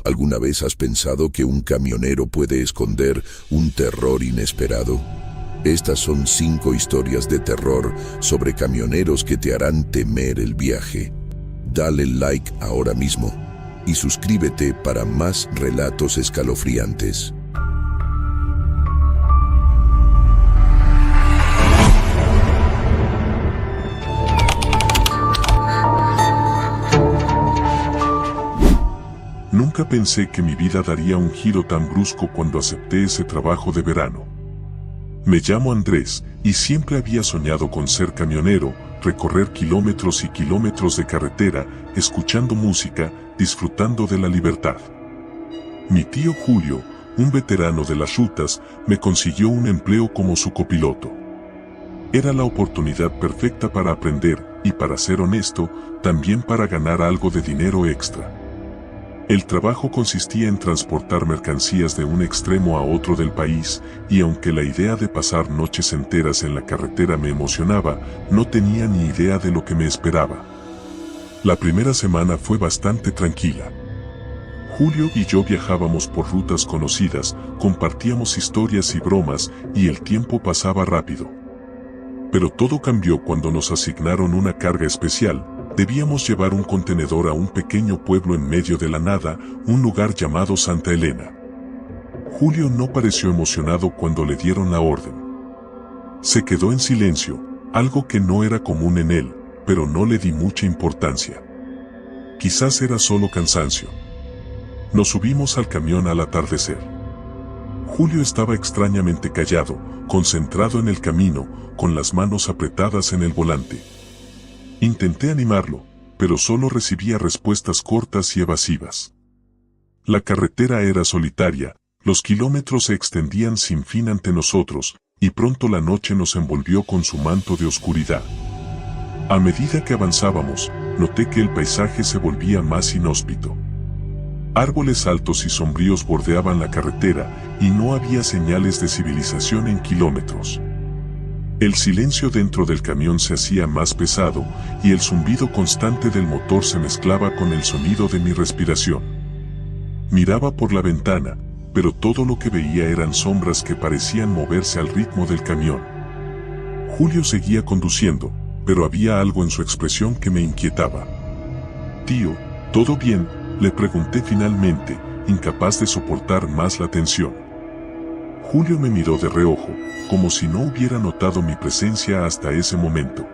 ¿Alguna vez has pensado que un camionero puede esconder un terror inesperado? Estas son 5 historias de terror sobre camioneros que te harán temer el viaje. Dale like ahora mismo y suscríbete para más relatos escalofriantes. Nunca pensé que mi vida daría un giro tan brusco cuando acepté ese trabajo de verano. Me llamo Andrés y siempre había soñado con ser camionero, recorrer kilómetros y kilómetros de carretera, escuchando música, disfrutando de la libertad. Mi tío Julio, un veterano de las rutas, me consiguió un empleo como su copiloto. Era la oportunidad perfecta para aprender y, para ser honesto, también para ganar algo de dinero extra. El trabajo consistía en transportar mercancías de un extremo a otro del país, y aunque la idea de pasar noches enteras en la carretera me emocionaba, no tenía ni idea de lo que me esperaba. La primera semana fue bastante tranquila. Julio y yo viajábamos por rutas conocidas, compartíamos historias y bromas, y el tiempo pasaba rápido. Pero todo cambió cuando nos asignaron una carga especial. Debíamos llevar un contenedor a un pequeño pueblo en medio de la nada, un lugar llamado Santa Elena. Julio no pareció emocionado cuando le dieron la orden. Se quedó en silencio, algo que no era común en él, pero no le di mucha importancia. Quizás era solo cansancio. Nos subimos al camión al atardecer. Julio estaba extrañamente callado, concentrado en el camino, con las manos apretadas en el volante. Intenté animarlo, pero solo recibía respuestas cortas y evasivas. La carretera era solitaria, los kilómetros se extendían sin fin ante nosotros, y pronto la noche nos envolvió con su manto de oscuridad. A medida que avanzábamos, noté que el paisaje se volvía más inhóspito. Árboles altos y sombríos bordeaban la carretera, y no había señales de civilización en kilómetros. El silencio dentro del camión se hacía más pesado, y el zumbido constante del motor se mezclaba con el sonido de mi respiración. Miraba por la ventana, pero todo lo que veía eran sombras que parecían moverse al ritmo del camión. Julio seguía conduciendo, pero había algo en su expresión que me inquietaba. «Tío, ¿todo bien?», le pregunté finalmente, incapaz de soportar más la tensión. Julio me miró de reojo, como si no hubiera notado mi presencia hasta ese momento.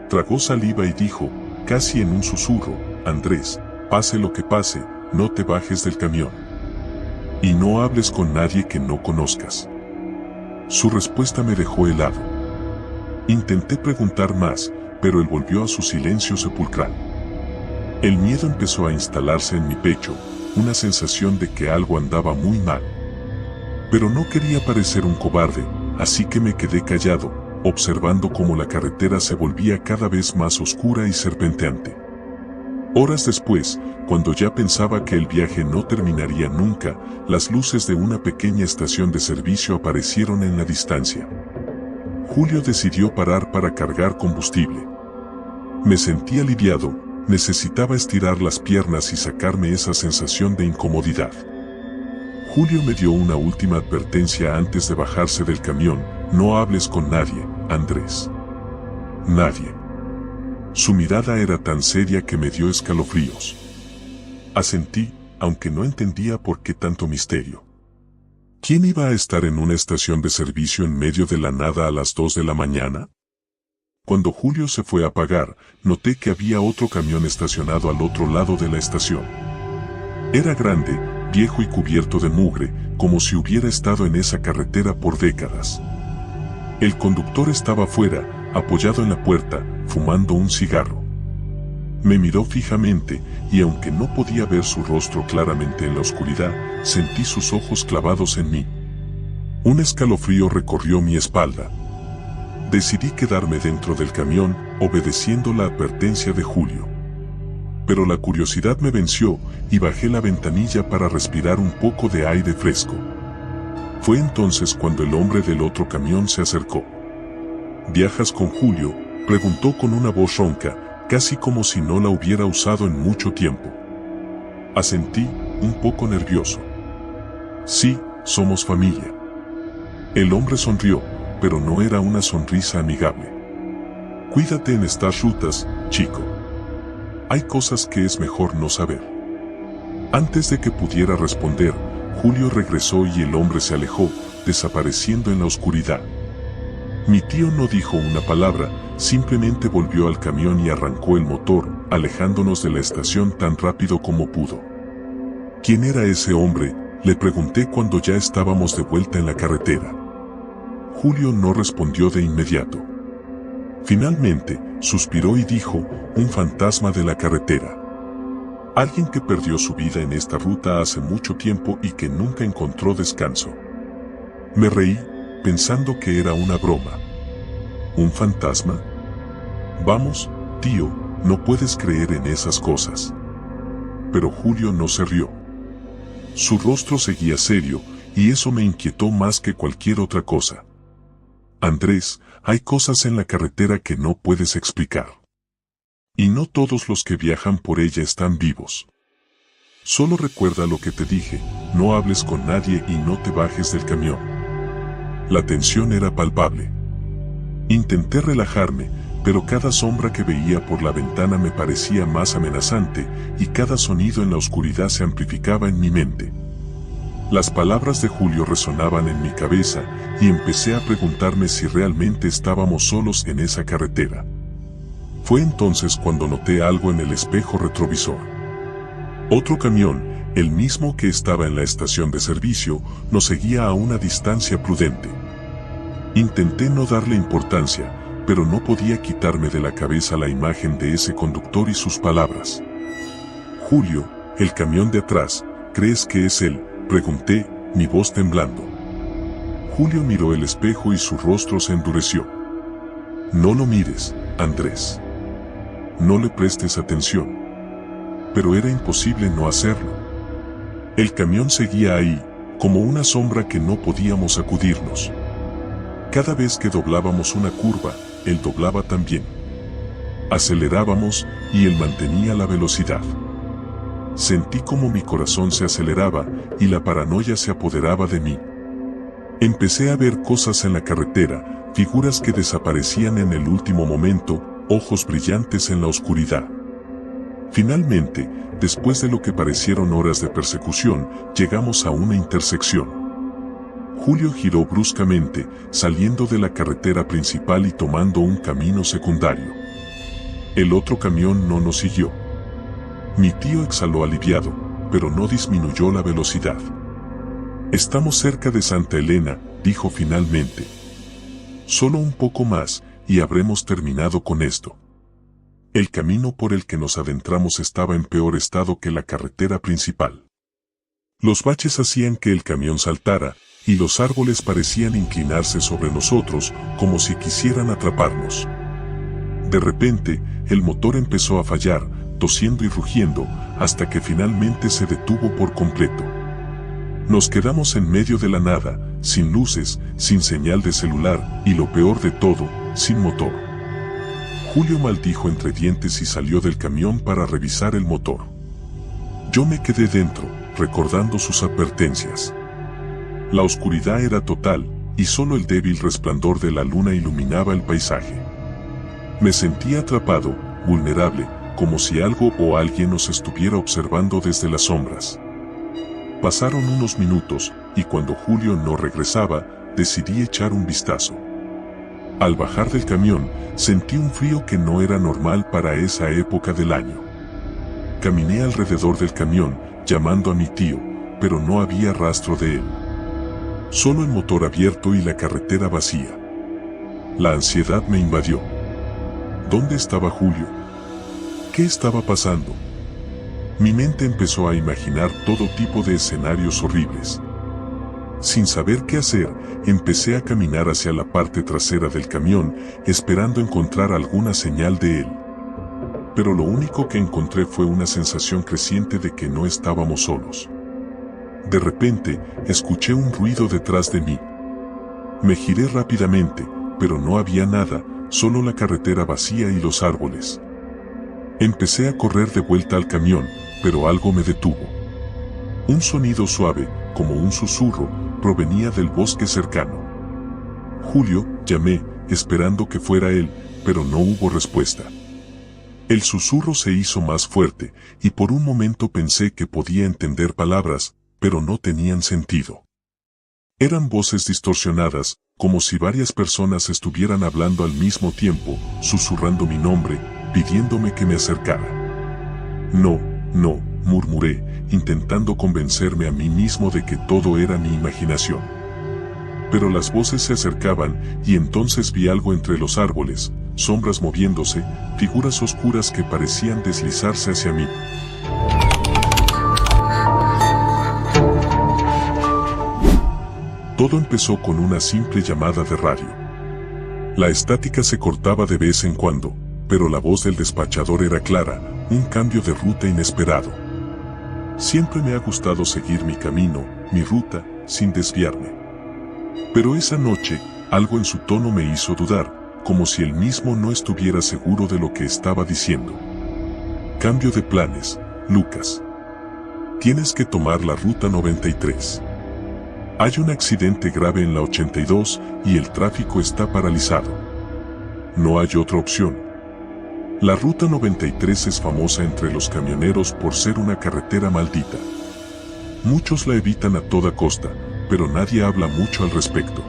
Tragó saliva y dijo, casi en un susurro, «Andrés, pase lo que pase, no te bajes del camión. Y no hables con nadie que no conozcas». Su respuesta me dejó helado. Intenté preguntar más, pero él volvió a su silencio sepulcral. El miedo empezó a instalarse en mi pecho, una sensación de que algo andaba muy mal. Pero no quería parecer un cobarde, así que me quedé callado, observando cómo la carretera se volvía cada vez más oscura y serpenteante. Horas después, cuando ya pensaba que el viaje no terminaría nunca, las luces de una pequeña estación de servicio aparecieron en la distancia. Julio decidió parar para cargar combustible. Me sentí aliviado, necesitaba estirar las piernas y sacarme esa sensación de incomodidad. Julio me dio una última advertencia antes de bajarse del camión, «No hables con nadie, Andrés». Nadie. Su mirada era tan seria que me dio escalofríos. Asentí, aunque no entendía por qué tanto misterio. ¿Quién iba a estar en una estación de servicio en medio de la nada a las 2 de la mañana? Cuando Julio se fue a apagar, noté que había otro camión estacionado al otro lado de la estación. Era grande, viejo y cubierto de mugre, como si hubiera estado en esa carretera por décadas. El conductor estaba fuera, apoyado en la puerta, fumando un cigarro. Me miró fijamente, y aunque no podía ver su rostro claramente en la oscuridad, sentí sus ojos clavados en mí. Un escalofrío recorrió mi espalda. Decidí quedarme dentro del camión, obedeciendo la advertencia de Julio. Pero la curiosidad me venció, y bajé la ventanilla para respirar un poco de aire fresco. Fue entonces cuando el hombre del otro camión se acercó. «¿Viajas con Julio?», preguntó con una voz ronca, casi como si no la hubiera usado en mucho tiempo. Asentí, un poco nervioso. Sí, somos familia. El hombre sonrió, pero no era una sonrisa amigable. Cuídate en estas rutas, chico. Hay cosas que es mejor no saber. Antes de que pudiera responder, Julio regresó y el hombre se alejó, desapareciendo en la oscuridad. Mi tío no dijo una palabra, simplemente volvió al camión y arrancó el motor, alejándonos de la estación tan rápido como pudo. ¿Quién era ese hombre?, le pregunté cuando ya estábamos de vuelta en la carretera. Julio no respondió de inmediato. Finalmente, suspiró y dijo, un fantasma de la carretera. Alguien que perdió su vida en esta ruta hace mucho tiempo y que nunca encontró descanso. Me reí, pensando que era una broma. ¿Un fantasma? Vamos, tío, no puedes creer en esas cosas. Pero Julio no se rió. Su rostro seguía serio, y eso me inquietó más que cualquier otra cosa. Andrés, hay cosas en la carretera que no puedes explicar. Y no todos los que viajan por ella están vivos. Solo recuerda lo que te dije, no hables con nadie y no te bajes del camión. La tensión era palpable. Intenté relajarme, pero cada sombra que veía por la ventana me parecía más amenazante y cada sonido en la oscuridad se amplificaba en mi mente. Las palabras de Julio resonaban en mi cabeza y empecé a preguntarme si realmente estábamos solos en esa carretera. Fue entonces cuando noté algo en el espejo retrovisor. Otro camión, el mismo que estaba en la estación de servicio, nos seguía a una distancia prudente. Intenté no darle importancia, pero no podía quitarme de la cabeza la imagen de ese conductor y sus palabras. Julio, el camión de atrás, ¿crees que es él?, pregunté, mi voz temblando. Julio miró el espejo y su rostro se endureció. No lo mires, Andrés. No le prestes atención. Pero era imposible no hacerlo. El camión seguía ahí, como una sombra que no podíamos sacudirnos. Cada vez que doblábamos una curva, él doblaba también. Acelerábamos, y él mantenía la velocidad. Sentí como mi corazón se aceleraba, y la paranoia se apoderaba de mí. Empecé a ver cosas en la carretera, figuras que desaparecían en el último momento, ojos brillantes en la oscuridad. Finalmente, después de lo que parecieron horas de persecución, llegamos a una intersección. Julio giró bruscamente, saliendo de la carretera principal y tomando un camino secundario. El otro camión no nos siguió. Mi tío exhaló aliviado, pero no disminuyó la velocidad. Estamos cerca de Santa Elena, dijo finalmente. Solo un poco más, y habremos terminado con esto. El camino por el que nos adentramos estaba en peor estado que la carretera principal. Los baches hacían que el camión saltara, y los árboles parecían inclinarse sobre nosotros, como si quisieran atraparnos. De repente, el motor empezó a fallar, tosiendo y rugiendo, hasta que finalmente se detuvo por completo. Nos quedamos en medio de la nada, sin luces, sin señal de celular, y lo peor de todo, sin motor. Julio maldijo entre dientes y salió del camión para revisar el motor. Yo me quedé dentro, recordando sus advertencias. La oscuridad era total, y solo el débil resplandor de la luna iluminaba el paisaje. Me sentía atrapado, vulnerable, como si algo o alguien nos estuviera observando desde las sombras. Pasaron unos minutos, y cuando Julio no regresaba, decidí echar un vistazo. Al bajar del camión, sentí un frío que no era normal para esa época del año. Caminé alrededor del camión, llamando a mi tío, pero no había rastro de él. Solo el motor abierto y la carretera vacía. La ansiedad me invadió. ¿Dónde estaba Julio? ¿Qué estaba pasando? Mi mente empezó a imaginar todo tipo de escenarios horribles. Sin saber qué hacer, empecé a caminar hacia la parte trasera del camión, esperando encontrar alguna señal de él. Pero lo único que encontré fue una sensación creciente de que no estábamos solos. De repente, escuché un ruido detrás de mí. Me giré rápidamente, pero no había nada, solo la carretera vacía y los árboles. Empecé a correr de vuelta al camión, pero algo me detuvo. Un sonido suave, como un susurro, provenía del bosque cercano. Julio, llamé, esperando que fuera él, pero no hubo respuesta. El susurro se hizo más fuerte, y por un momento pensé que podía entender palabras, pero no tenían sentido. Eran voces distorsionadas, como si varias personas estuvieran hablando al mismo tiempo, susurrando mi nombre, pidiéndome que me acercara. No, no, murmuré, intentando convencerme a mí mismo de que todo era mi imaginación. Pero las voces se acercaban, y entonces vi algo entre los árboles, sombras moviéndose, figuras oscuras que parecían deslizarse hacia mí. Todo empezó con una simple llamada de radio. La estática se cortaba de vez en cuando, pero la voz del despachador era clara, un cambio de ruta inesperado. Siempre me ha gustado seguir mi camino, mi ruta, sin desviarme. Pero esa noche, algo en su tono me hizo dudar, como si él mismo no estuviera seguro de lo que estaba diciendo. Cambio de planes, Lucas. Tienes que tomar la ruta 93. Hay un accidente grave en la 82 y el tráfico está paralizado. No hay otra opción. La ruta 93 es famosa entre los camioneros por ser una carretera maldita. Muchos la evitan a toda costa, pero nadie habla mucho al respecto.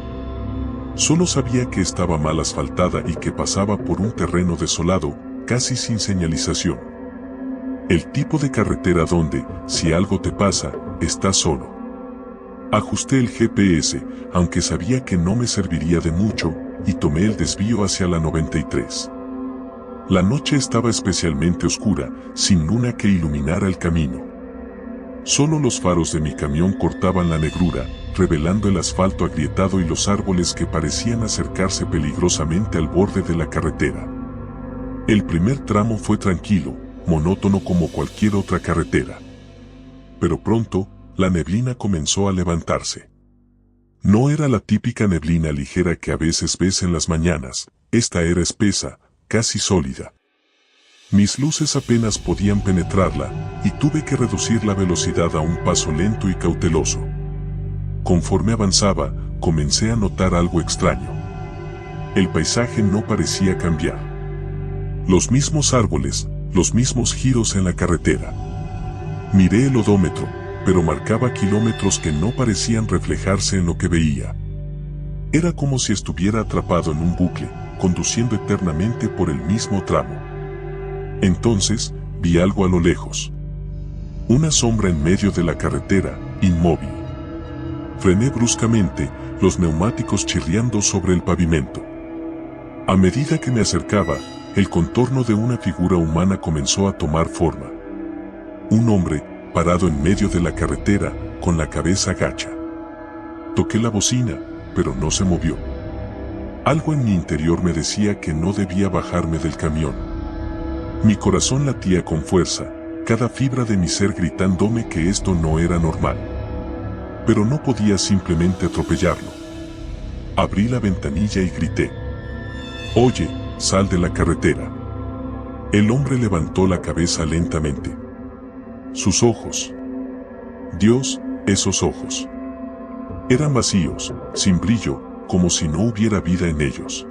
Solo sabía que estaba mal asfaltada y que pasaba por un terreno desolado, casi sin señalización. El tipo de carretera donde, si algo te pasa, estás solo. Ajusté el GPS, aunque sabía que no me serviría de mucho, y tomé el desvío hacia la 93. La noche estaba especialmente oscura, sin luna que iluminara el camino. Solo los faros de mi camión cortaban la negrura, revelando el asfalto agrietado y los árboles que parecían acercarse peligrosamente al borde de la carretera. El primer tramo fue tranquilo, monótono como cualquier otra carretera. Pero pronto, la neblina comenzó a levantarse. No era la típica neblina ligera que a veces ves en las mañanas, esta era espesa, casi sólida. Mis luces apenas podían penetrarla, y tuve que reducir la velocidad a un paso lento y cauteloso. Conforme avanzaba, comencé a notar algo extraño. El paisaje no parecía cambiar. Los mismos árboles, los mismos giros en la carretera. Miré el odómetro, pero marcaba kilómetros que no parecían reflejarse en lo que veía. Era como si estuviera atrapado en un bucle, conduciendo eternamente por el mismo tramo. Entonces, vi algo a lo lejos. Una sombra en medio de la carretera, inmóvil. Frené bruscamente, los neumáticos chirriando sobre el pavimento. A medida que me acercaba, el contorno de una figura humana comenzó a tomar forma. Un hombre, parado en medio de la carretera, con la cabeza gacha. Toqué la bocina, pero no se movió. Algo en mi interior me decía que no debía bajarme del camión. Mi corazón latía con fuerza, cada fibra de mi ser gritándome que esto no era normal. Pero no podía simplemente atropellarlo. Abrí la ventanilla y grité: «Oye, sal de la carretera». El hombre levantó la cabeza lentamente. Sus ojos. Dios, esos ojos. Eran vacíos, sin brillo, como si no hubiera vida en ellos.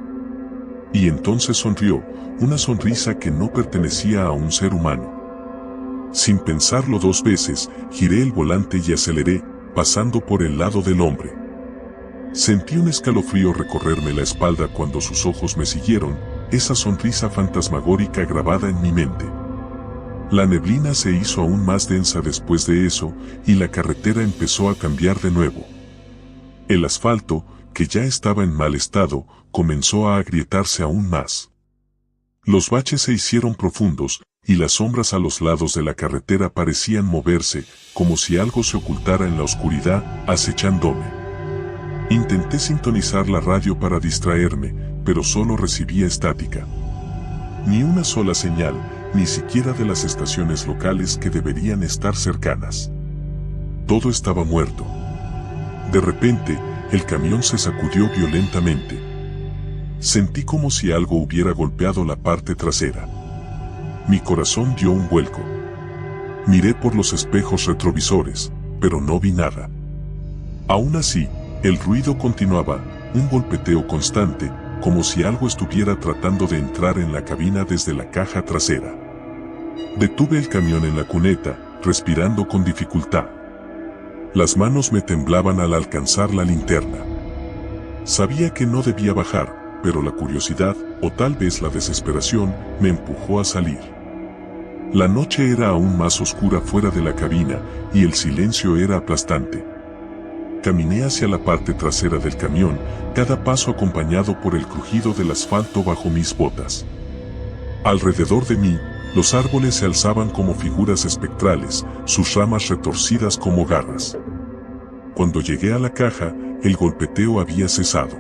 Y entonces sonrió, una sonrisa que no pertenecía a un ser humano. Sin pensarlo dos veces, giré el volante y aceleré, pasando por el lado del hombre. Sentí un escalofrío recorrerme la espalda cuando sus ojos me siguieron, esa sonrisa fantasmagórica grabada en mi mente. La neblina se hizo aún más densa después de eso, y la carretera empezó a cambiar de nuevo. El asfalto, que ya estaba en mal estado, comenzó a agrietarse aún más. Los baches se hicieron profundos, y las sombras a los lados de la carretera parecían moverse, como si algo se ocultara en la oscuridad, acechándome. Intenté sintonizar la radio para distraerme, pero solo recibía estática. Ni una sola señal, ni siquiera de las estaciones locales que deberían estar cercanas. Todo estaba muerto. De repente, el camión se sacudió violentamente. Sentí como si algo hubiera golpeado la parte trasera. Mi corazón dio un vuelco. Miré por los espejos retrovisores, pero no vi nada. Aún así, el ruido continuaba, un golpeteo constante, como si algo estuviera tratando de entrar en la cabina desde la caja trasera. Detuve el camión en la cuneta, respirando con dificultad. Las manos me temblaban al alcanzar la linterna. Sabía que no debía bajar, pero la curiosidad, o tal vez la desesperación, me empujó a salir. La noche era aún más oscura fuera de la cabina, y el silencio era aplastante. Caminé hacia la parte trasera del camión, cada paso acompañado por el crujido del asfalto bajo mis botas. Alrededor de mí, los árboles se alzaban como figuras espectrales, sus ramas retorcidas como garras. Cuando llegué a la caja, el golpeteo había cesado.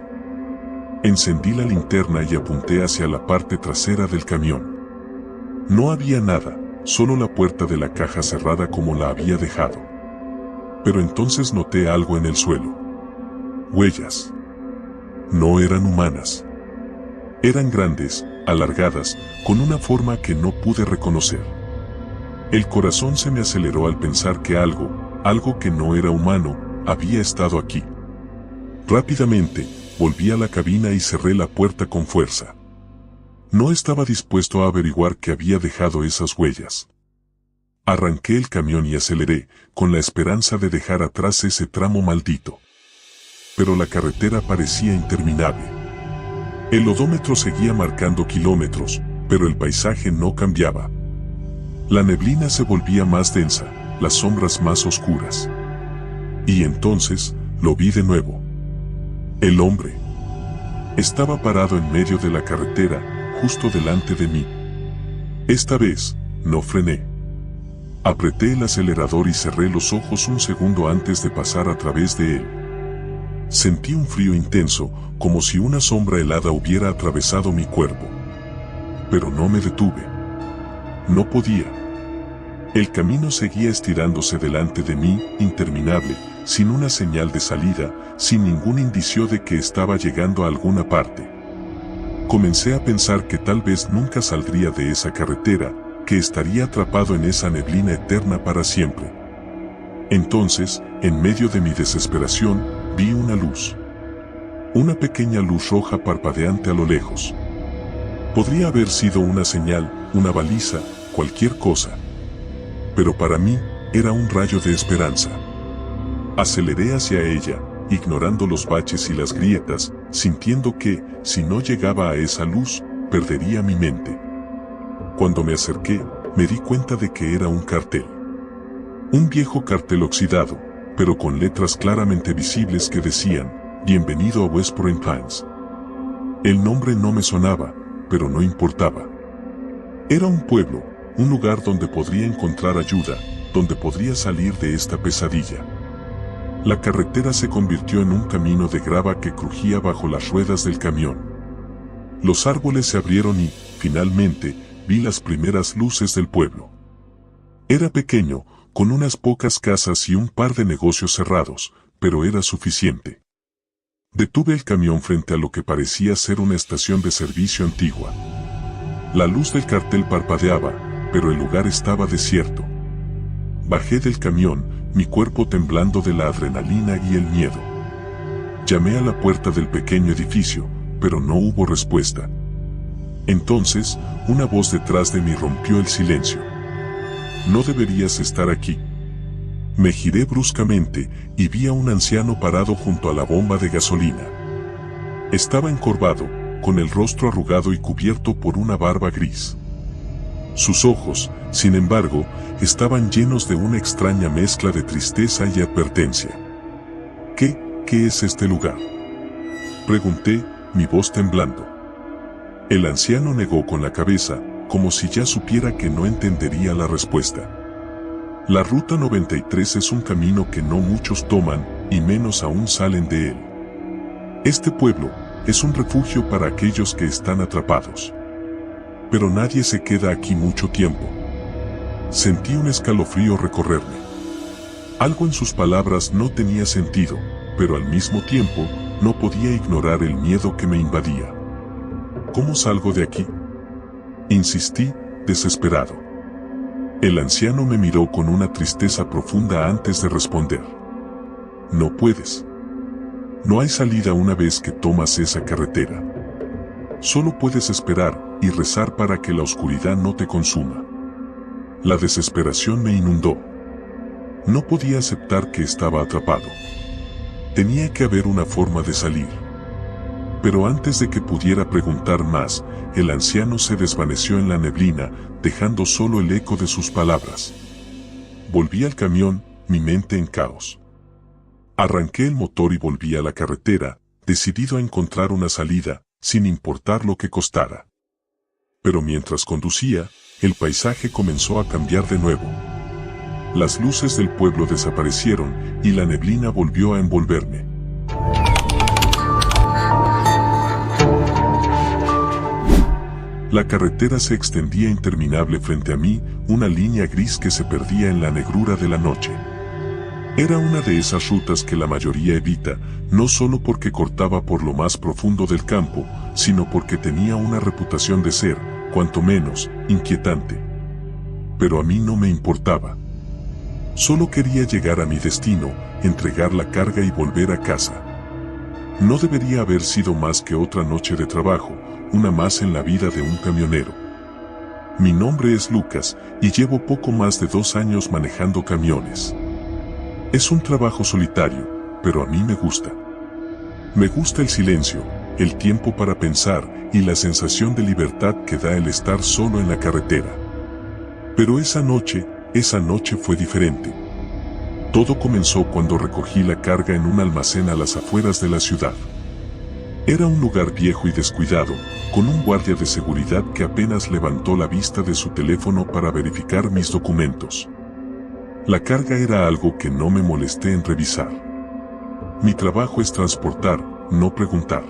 Encendí la linterna y apunté hacia la parte trasera del camión. No había nada, solo la puerta de la caja cerrada como la había dejado. Pero entonces noté algo en el suelo. Huellas. No eran humanas. Eran grandes, alargadas, con una forma que no pude reconocer. El corazón se me aceleró al pensar que algo que no era humano, había estado aquí. Rápidamente, volví a la cabina y cerré la puerta con fuerza. No estaba dispuesto a averiguar qué había dejado esas huellas. Arranqué el camión y aceleré, con la esperanza de dejar atrás ese tramo maldito. Pero la carretera parecía interminable. El odómetro seguía marcando kilómetros, pero el paisaje no cambiaba. La neblina se volvía más densa, las sombras más oscuras. Y entonces, lo vi de nuevo. El hombre. Estaba parado en medio de la carretera, justo delante de mí. Esta vez, no frené. Apreté el acelerador y cerré los ojos un segundo antes de pasar a través de él. Sentí un frío intenso, como si una sombra helada hubiera atravesado mi cuerpo. Pero no me detuve. No podía. El camino seguía estirándose delante de mí, interminable, sin una señal de salida, sin ningún indicio de que estaba llegando a alguna parte. Comencé a pensar que tal vez nunca saldría de esa carretera, que estaría atrapado en esa neblina eterna para siempre. Entonces, en medio de mi desesperación, vi una luz. Una pequeña luz roja parpadeante a lo lejos. Podría haber sido una señal, una baliza, cualquier cosa. Pero para mí, era un rayo de esperanza. Aceleré hacia ella, ignorando los baches y las grietas, sintiendo que, si no llegaba a esa luz, perdería mi mente. Cuando me acerqué, me di cuenta de que era un cartel. Un viejo cartel oxidado, pero con letras claramente visibles que decían, «Bienvenido a West Point Pines». El nombre no me sonaba, pero no importaba. Era un pueblo, un lugar donde podría encontrar ayuda, donde podría salir de esta pesadilla. La carretera se convirtió en un camino de grava que crujía bajo las ruedas del camión. Los árboles se abrieron y, finalmente, vi las primeras luces del pueblo. Era pequeño, con unas pocas casas y un par de negocios cerrados, pero era suficiente. Detuve el camión frente a lo que parecía ser una estación de servicio antigua. La luz del cartel parpadeaba, pero el lugar estaba desierto. Bajé del camión, mi cuerpo temblando de la adrenalina y el miedo. Llamé a la puerta del pequeño edificio, pero no hubo respuesta. Entonces, una voz detrás de mí rompió el silencio. «No deberías estar aquí». Me giré bruscamente y vi a un anciano parado junto a la bomba de gasolina. Estaba encorvado, con el rostro arrugado y cubierto por una barba gris. Sus ojos, sin embargo, estaban llenos de una extraña mezcla de tristeza y advertencia. ¿Qué es este lugar?», pregunté, mi voz temblando. El anciano negó con la cabeza, como si ya supiera que no entendería la respuesta. La Ruta 93 es un camino que no muchos toman, y menos aún salen de él. Este pueblo es un refugio para aquellos que están atrapados. Pero nadie se queda aquí mucho tiempo. Sentí un escalofrío recorrerme. Algo en sus palabras no tenía sentido, pero al mismo tiempo, no podía ignorar el miedo que me invadía. «¿Cómo salgo de aquí?», insistí, desesperado. El anciano me miró con una tristeza profunda antes de responder. No puedes. No hay salida una vez que tomas esa carretera. Solo puedes esperar y rezar para que la oscuridad no te consuma. La desesperación me inundó. No podía aceptar que estaba atrapado. Tenía que haber una forma de salir. Pero antes de que pudiera preguntar más, el anciano se desvaneció en la neblina, dejando solo el eco de sus palabras. Volví al camión, mi mente en caos. Arranqué el motor y volví a la carretera, decidido a encontrar una salida, sin importar lo que costara. Pero mientras conducía, el paisaje comenzó a cambiar de nuevo. Las luces del pueblo desaparecieron y la neblina volvió a envolverme. La carretera se extendía interminable frente a mí, una línea gris que se perdía en la negrura de la noche. Era una de esas rutas que la mayoría evita, no solo porque cortaba por lo más profundo del campo, sino porque tenía una reputación de ser, cuanto menos, inquietante. Pero a mí no me importaba. Solo quería llegar a mi destino, entregar la carga y volver a casa. No debería haber sido más que otra noche de trabajo, una más en la vida de un camionero. Mi nombre es Lucas y llevo poco más de 2 años manejando camiones. Es un trabajo solitario, pero a mí me gusta. Me gusta el silencio, el tiempo para pensar y la sensación de libertad que da el estar solo en la carretera. Pero esa noche fue diferente. Todo comenzó cuando recogí la carga en un almacén a las afueras de la ciudad. Era un lugar viejo y descuidado, con un guardia de seguridad que apenas levantó la vista de su teléfono para verificar mis documentos. La carga era algo que no me molesté en revisar. Mi trabajo es transportar, no preguntar.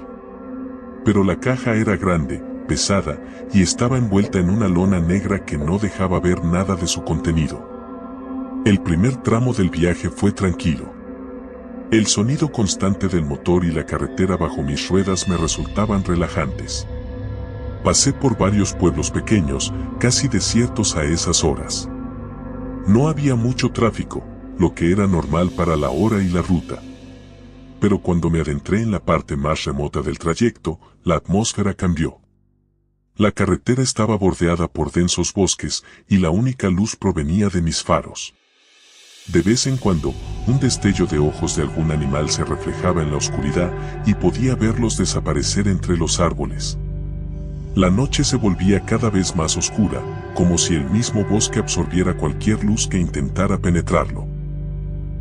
Pero la caja era grande, pesada, y estaba envuelta en una lona negra que no dejaba ver nada de su contenido. El primer tramo del viaje fue tranquilo. El sonido constante del motor y la carretera bajo mis ruedas me resultaban relajantes. Pasé por varios pueblos pequeños, casi desiertos a esas horas. No había mucho tráfico, lo que era normal para la hora y la ruta. Pero cuando me adentré en la parte más remota del trayecto, la atmósfera cambió. La carretera estaba bordeada por densos bosques y la única luz provenía de mis faros. De vez en cuando, un destello de ojos de algún animal se reflejaba en la oscuridad y podía verlos desaparecer entre los árboles. La noche se volvía cada vez más oscura, como si el mismo bosque absorbiera cualquier luz que intentara penetrarlo.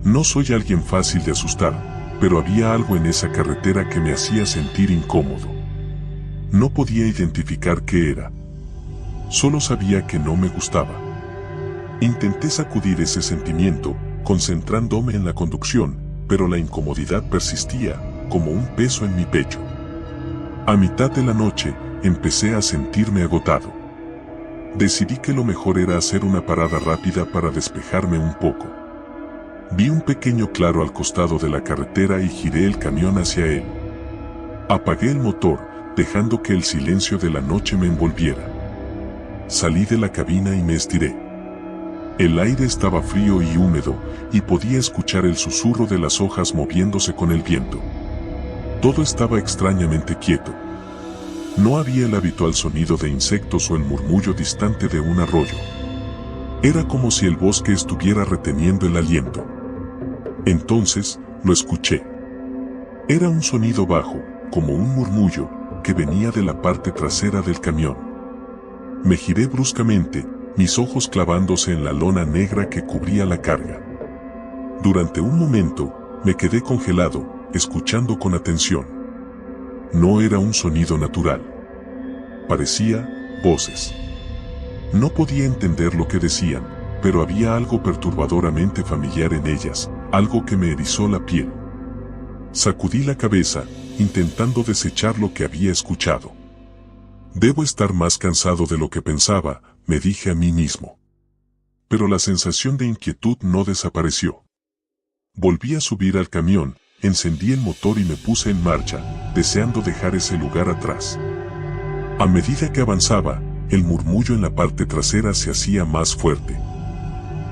No soy alguien fácil de asustar, pero había algo en esa carretera que me hacía sentir incómodo. No podía identificar qué era. Solo sabía que no me gustaba. Intenté sacudir ese sentimiento, concentrándome en la conducción, pero la incomodidad persistía, como un peso en mi pecho. A mitad de la noche, empecé a sentirme agotado. Decidí que lo mejor era hacer una parada rápida para despejarme un poco. Vi un pequeño claro al costado de la carretera y giré el camión hacia él. Apagué el motor, dejando que el silencio de la noche me envolviera. Salí de la cabina y me estiré. El aire estaba frío y húmedo, y podía escuchar el susurro de las hojas moviéndose con el viento. Todo estaba extrañamente quieto. No había el habitual sonido de insectos o el murmullo distante de un arroyo. Era como si el bosque estuviera reteniendo el aliento. Entonces, lo escuché. Era un sonido bajo, como un murmullo, que venía de la parte trasera del camión. Me giré bruscamente, mis ojos clavándose en la lona negra que cubría la carga. Durante un momento, me quedé congelado, escuchando con atención. No era un sonido natural. Parecía voces. No podía entender lo que decían, pero había algo perturbadoramente familiar en ellas, algo que me erizó la piel. Sacudí la cabeza, intentando desechar lo que había escuchado. Debo estar más cansado de lo que pensaba, me dije a mí mismo. Pero la sensación de inquietud no desapareció. Volví a subir al camión, encendí el motor y me puse en marcha, deseando dejar ese lugar atrás. A medida que avanzaba, el murmullo en la parte trasera se hacía más fuerte.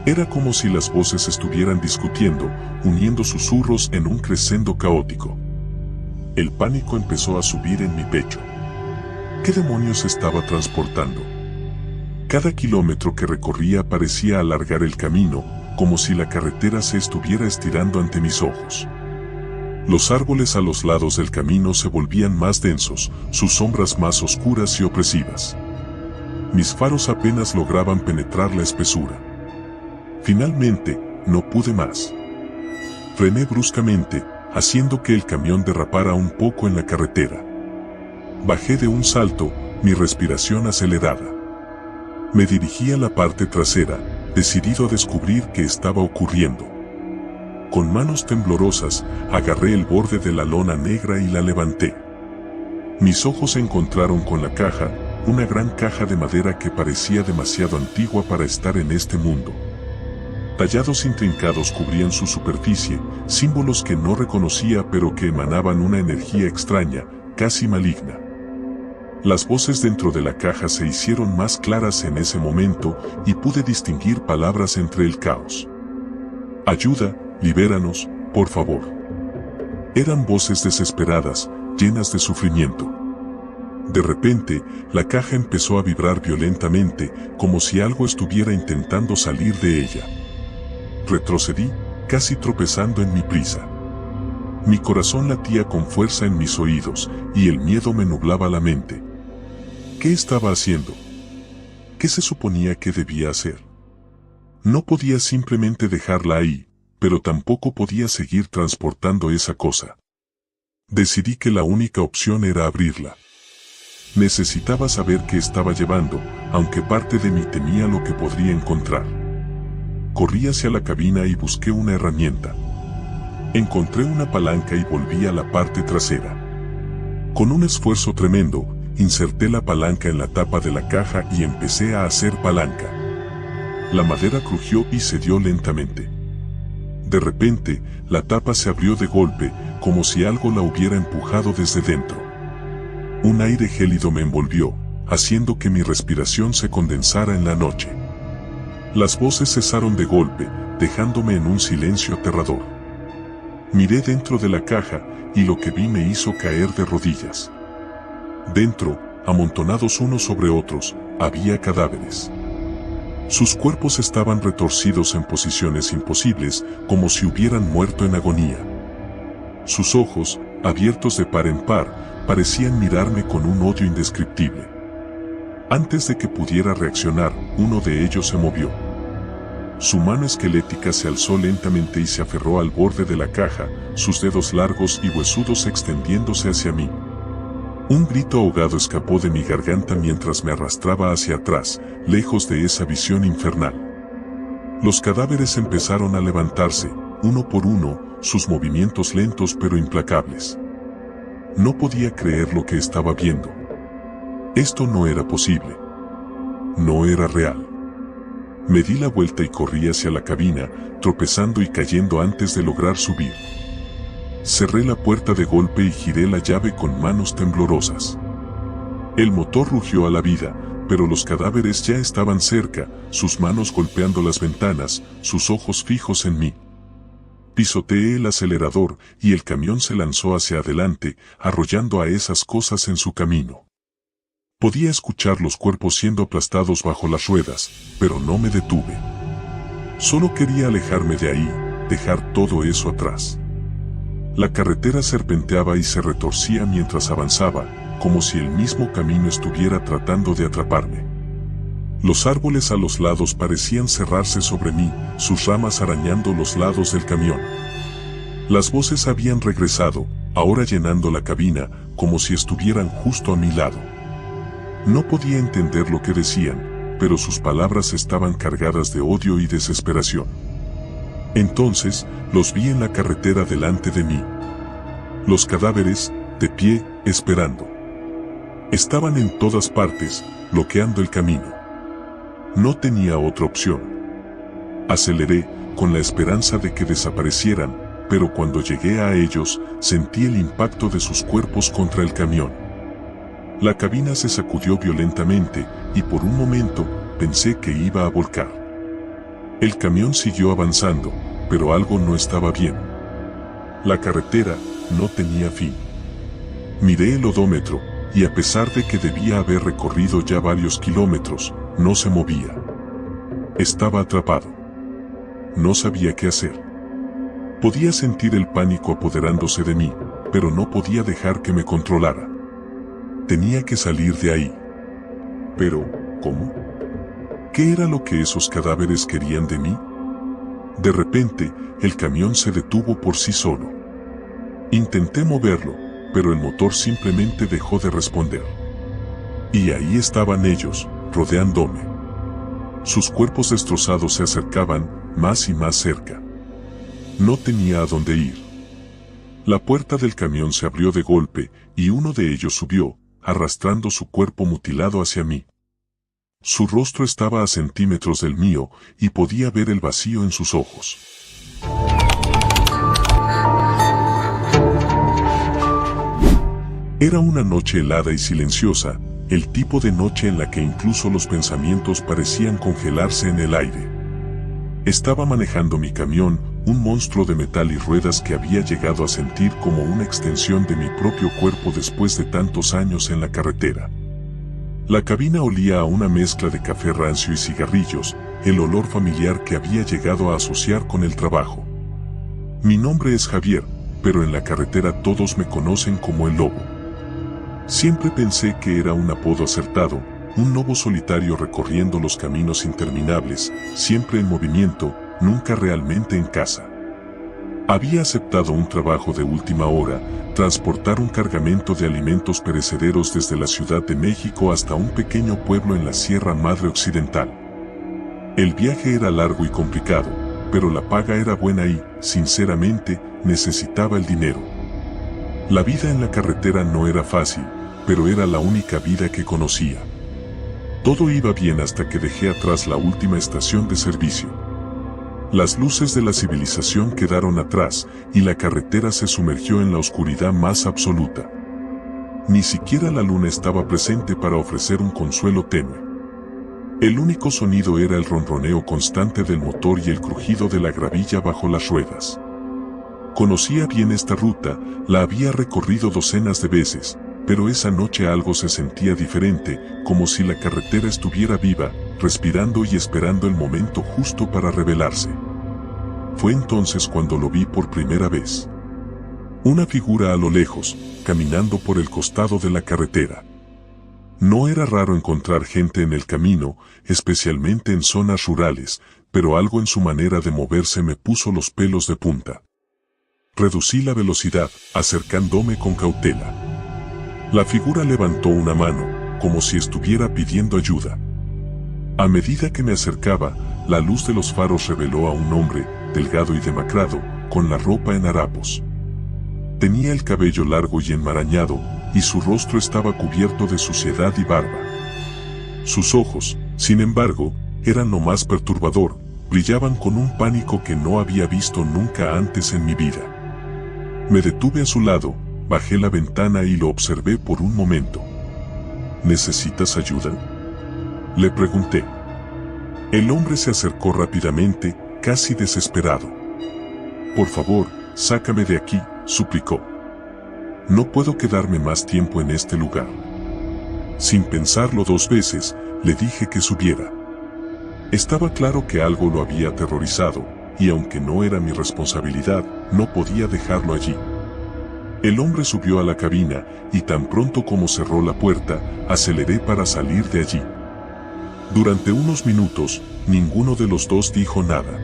Era como si las voces estuvieran discutiendo, uniendo susurros en un crescendo caótico. El pánico empezó a subir en mi pecho. ¿Qué demonios estaba transportando? Cada kilómetro que recorría parecía alargar el camino, como si la carretera se estuviera estirando ante mis ojos. Los árboles a los lados del camino se volvían más densos, sus sombras más oscuras y opresivas. Mis faros apenas lograban penetrar la espesura. Finalmente, no pude más. Frené bruscamente, haciendo que el camión derrapara un poco en la carretera. Bajé de un salto, mi respiración acelerada. Me dirigí a la parte trasera, decidido a descubrir qué estaba ocurriendo. Con manos temblorosas, agarré el borde de la lona negra y la levanté. Mis ojos se encontraron con la caja, una gran caja de madera que parecía demasiado antigua para estar en este mundo. Tallados intrincados cubrían su superficie, símbolos que no reconocía pero que emanaban una energía extraña, casi maligna. Las voces dentro de la caja se hicieron más claras en ese momento y pude distinguir palabras entre el caos. Ayuda, libéranos, por favor. Eran voces desesperadas, llenas de sufrimiento. De repente, la caja empezó a vibrar violentamente, como si algo estuviera intentando salir de ella. Retrocedí, casi tropezando en mi prisa. Mi corazón latía con fuerza en mis oídos, y el miedo me nublaba la mente. ¿Qué estaba haciendo? ¿Qué se suponía que debía hacer? No podía simplemente dejarla ahí, pero tampoco podía seguir transportando esa cosa. Decidí que la única opción era abrirla. Necesitaba saber qué estaba llevando, aunque parte de mí temía lo que podría encontrar. Corrí hacia la cabina y busqué una herramienta. Encontré una palanca y volví a la parte trasera. Con un esfuerzo tremendo, inserté la palanca en la tapa de la caja y empecé a hacer palanca. La madera crujió y cedió lentamente. De repente, la tapa se abrió de golpe, como si algo la hubiera empujado desde dentro. Un aire gélido me envolvió, haciendo que mi respiración se condensara en la noche. Las voces cesaron de golpe, dejándome en un silencio aterrador. Miré dentro de la caja, y lo que vi me hizo caer de rodillas. Dentro, amontonados unos sobre otros, había cadáveres. Sus cuerpos estaban retorcidos en posiciones imposibles, como si hubieran muerto en agonía. Sus ojos, abiertos de par en par, parecían mirarme con un odio indescriptible. Antes de que pudiera reaccionar, uno de ellos se movió. Su mano esquelética se alzó lentamente y se aferró al borde de la caja, sus dedos largos y huesudos extendiéndose hacia mí. Un grito ahogado escapó de mi garganta mientras me arrastraba hacia atrás, lejos de esa visión infernal. Los cadáveres empezaron a levantarse, uno por uno, sus movimientos lentos pero implacables. No podía creer lo que estaba viendo. Esto no era posible. No era real. Me di la vuelta y corrí hacia la cabina, tropezando y cayendo antes de lograr subir. Cerré la puerta de golpe y giré la llave con manos temblorosas. El motor rugió a la vida, pero los cadáveres ya estaban cerca, sus manos golpeando las ventanas, sus ojos fijos en mí. Pisoteé el acelerador y el camión se lanzó hacia adelante, arrollando a esas cosas en su camino. Podía escuchar los cuerpos siendo aplastados bajo las ruedas, pero no me detuve. Solo quería alejarme de ahí, dejar todo eso atrás. La carretera serpenteaba y se retorcía mientras avanzaba, como si el mismo camino estuviera tratando de atraparme. Los árboles a los lados parecían cerrarse sobre mí, sus ramas arañando los lados del camión. Las voces habían regresado, ahora llenando la cabina, como si estuvieran justo a mi lado. No podía entender lo que decían, pero sus palabras estaban cargadas de odio y desesperación. Entonces, los vi en la carretera delante de mí. Los cadáveres, de pie, esperando. Estaban en todas partes, bloqueando el camino. No tenía otra opción. Aceleré, con la esperanza de que desaparecieran, pero cuando llegué a ellos, sentí el impacto de sus cuerpos contra el camión. La cabina se sacudió violentamente, y por un momento, pensé que iba a volcar. El camión siguió avanzando, pero algo no estaba bien. La carretera no tenía fin. Miré el odómetro, y a pesar de que debía haber recorrido ya varios kilómetros, no se movía. Estaba atrapado. No sabía qué hacer. Podía sentir el pánico apoderándose de mí, pero no podía dejar que me controlara. Tenía que salir de ahí. Pero, ¿cómo? ¿Qué era lo que esos cadáveres querían de mí? De repente, el camión se detuvo por sí solo. Intenté moverlo, pero el motor simplemente dejó de responder. Y ahí estaban ellos, rodeándome. Sus cuerpos destrozados se acercaban, más y más cerca. No tenía a dónde ir. La puerta del camión se abrió de golpe, y uno de ellos subió, arrastrando su cuerpo mutilado hacia mí. Su rostro estaba a centímetros del mío, y podía ver el vacío en sus ojos. Era una noche helada y silenciosa, el tipo de noche en la que incluso los pensamientos parecían congelarse en el aire. Estaba manejando mi camión, un monstruo de metal y ruedas que había llegado a sentir como una extensión de mi propio cuerpo después de tantos años en la carretera. La cabina olía a una mezcla de café rancio y cigarrillos, el olor familiar que había llegado a asociar con el trabajo. Mi nombre es Javier, pero en la carretera todos me conocen como el Lobo. Siempre pensé que era un apodo acertado, un lobo solitario recorriendo los caminos interminables, siempre en movimiento, nunca realmente en casa. Había aceptado un trabajo de última hora, transportar un cargamento de alimentos perecederos desde la Ciudad de México hasta un pequeño pueblo en la Sierra Madre Occidental. El viaje era largo y complicado, pero la paga era buena y, sinceramente, necesitaba el dinero. La vida en la carretera no era fácil, pero era la única vida que conocía. Todo iba bien hasta que dejé atrás la última estación de servicio. Las luces de la civilización quedaron atrás y la carretera se sumergió en la oscuridad más absoluta. Ni siquiera la luna estaba presente para ofrecer un consuelo tenue. El único sonido era el ronroneo constante del motor y el crujido de la gravilla bajo las ruedas. Conocía bien esta ruta, la había recorrido docenas de veces, pero esa noche algo se sentía diferente, como si la carretera estuviera viva, respirando y esperando el momento justo para revelarse. Fue entonces cuando lo vi por primera vez. Una figura a lo lejos, caminando por el costado de la carretera. No era raro encontrar gente en el camino, especialmente en zonas rurales, pero algo en su manera de moverse me puso los pelos de punta. Reducí la velocidad, acercándome con cautela. La figura levantó una mano, como si estuviera pidiendo ayuda. A medida que me acercaba, la luz de los faros reveló a un hombre, delgado y demacrado, con la ropa en harapos. Tenía el cabello largo y enmarañado, y su rostro estaba cubierto de suciedad y barba. Sus ojos, sin embargo, eran lo más perturbador, brillaban con un pánico que no había visto nunca antes en mi vida. Me detuve a su lado, bajé la ventana y lo observé por un momento. ¿Necesitas ayuda?, le pregunté. El hombre se acercó rápidamente, casi desesperado. Por favor, sácame de aquí, suplicó. No puedo quedarme más tiempo en este lugar. Sin pensarlo dos veces, le dije que subiera. Estaba claro que algo lo había aterrorizado, y aunque no era mi responsabilidad, no podía dejarlo allí. El hombre subió a la cabina, y tan pronto como cerró la puerta, aceleré para salir de allí. Durante unos minutos, ninguno de los dos dijo nada.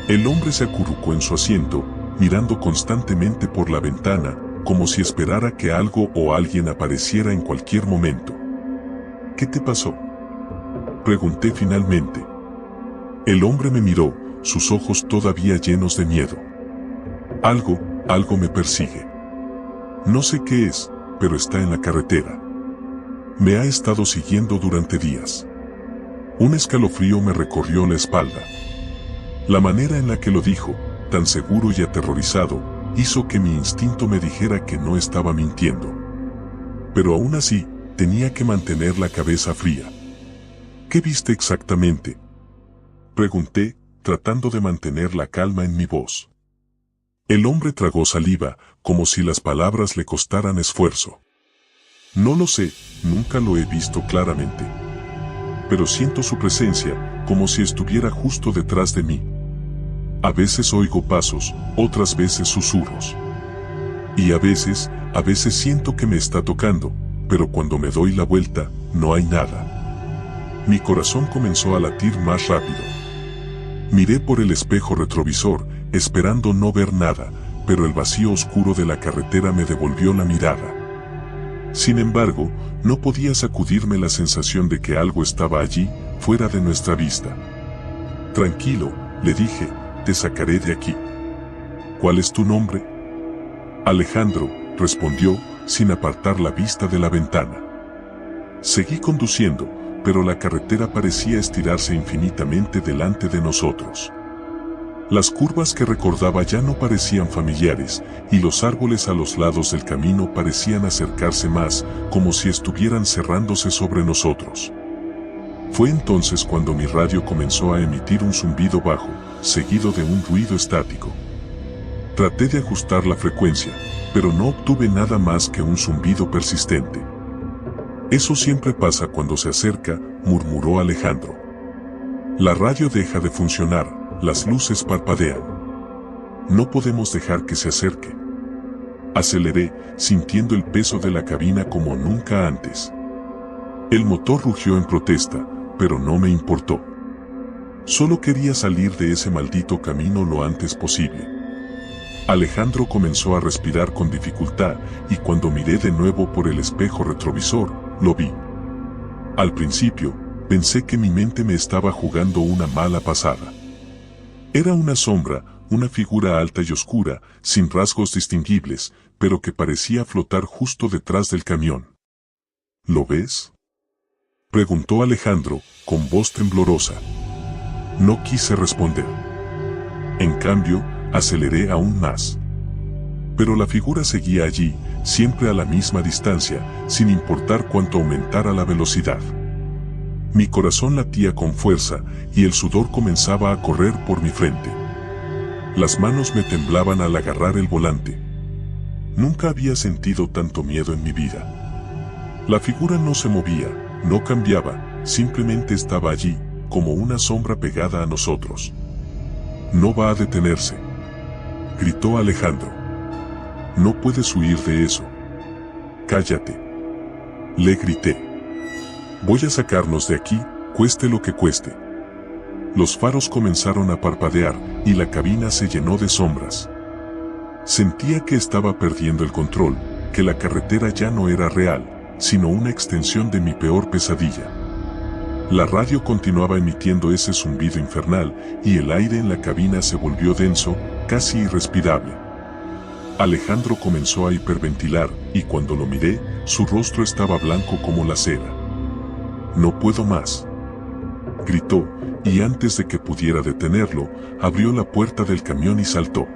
El hombre se acurrucó en su asiento, mirando constantemente por la ventana, como si esperara que algo o alguien apareciera en cualquier momento. ¿Qué te pasó?, pregunté finalmente. El hombre me miró, sus ojos todavía llenos de miedo. Algo me persigue. No sé qué es, pero está en la carretera. Me ha estado siguiendo durante días. Un escalofrío me recorrió la espalda. La manera en la que lo dijo, tan seguro y aterrorizado, hizo que mi instinto me dijera que no estaba mintiendo. Pero aún así, tenía que mantener la cabeza fría. ¿Qué viste exactamente?, Pregunté, tratando de mantener la calma en mi voz. El hombre tragó saliva, como si las palabras le costaran esfuerzo. No lo sé, nunca lo he visto claramente. Pero siento su presencia, como si estuviera justo detrás de mí. A veces oigo pasos, otras veces susurros. Y a veces siento que me está tocando, pero cuando me doy la vuelta, no hay nada. Mi corazón comenzó a latir más rápido. Miré por el espejo retrovisor, esperando no ver nada, pero el vacío oscuro de la carretera me devolvió la mirada. Sin embargo, no podía sacudirme la sensación de que algo estaba allí, fuera de nuestra vista. Tranquilo, le dije, te sacaré de aquí. ¿Cuál es tu nombre? Alejandro, respondió, sin apartar la vista de la ventana. Seguí conduciendo, pero la carretera parecía estirarse infinitamente delante de nosotros. Las curvas que recordaba ya no parecían familiares, y los árboles a los lados del camino parecían acercarse más, como si estuvieran cerrándose sobre nosotros. Fue entonces cuando mi radio comenzó a emitir un zumbido bajo, seguido de un ruido estático. Traté de ajustar la frecuencia, pero no obtuve nada más que un zumbido persistente. Eso siempre pasa cuando se acerca, murmuró Alejandro. La radio deja de funcionar. Las luces parpadean. No podemos dejar que se acerque. Aceleré, sintiendo el peso de la cabina como nunca antes. El motor rugió en protesta, pero no me importó. Solo quería salir de ese maldito camino lo antes posible. Alejandro comenzó a respirar con dificultad y cuando miré de nuevo por el espejo retrovisor, lo vi. Al principio, pensé que mi mente me estaba jugando una mala pasada. Era una sombra, una figura alta y oscura, sin rasgos distinguibles, pero que parecía flotar justo detrás del camión. ¿Lo ves?, preguntó Alejandro, con voz temblorosa. No quise responder. En cambio, aceleré aún más. Pero la figura seguía allí, siempre a la misma distancia, sin importar cuánto aumentara la velocidad. Mi corazón latía con fuerza y el sudor comenzaba a correr por mi frente. Las manos me temblaban al agarrar el volante. Nunca había sentido tanto miedo en mi vida. La figura no se movía, no cambiaba, simplemente estaba allí, como una sombra pegada a nosotros. No va a detenerse, gritó Alejandro. No puedes huir de eso. Cállate, le grité. Voy a sacarnos de aquí, cueste lo que cueste. Los faros comenzaron a parpadear y la cabina se llenó de sombras. Sentía que estaba perdiendo el control, que la carretera ya no era real, sino una extensión de mi peor pesadilla. La radio continuaba emitiendo ese zumbido infernal y el aire en la cabina se volvió denso, casi irrespirable. Alejandro comenzó a hiperventilar y cuando lo miré, su rostro estaba blanco como la cera. No puedo más, gritó, y antes de que pudiera detenerlo, abrió la puerta del camión y saltó.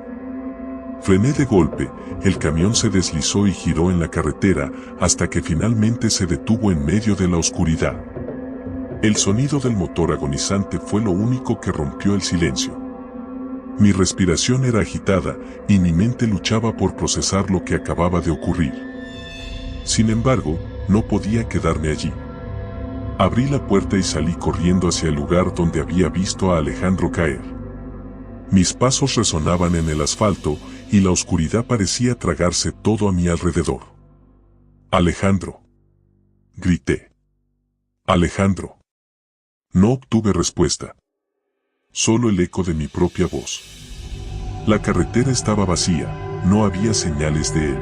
Frené de golpe, el camión se deslizó y giró en la carretera hasta que finalmente se detuvo en medio de la oscuridad. El sonido del motor agonizante fue lo único que rompió el silencio. Mi respiración era agitada y mi mente luchaba por procesar lo que acababa de ocurrir. Sin embargo, no podía quedarme allí. Abrí la puerta y salí corriendo hacia el lugar donde había visto a Alejandro caer. Mis pasos resonaban en el asfalto y la oscuridad parecía tragarse todo a mi alrededor. Alejandro, grité. Alejandro. No obtuve respuesta. Solo el eco de mi propia voz. La carretera estaba vacía, no había señales de él.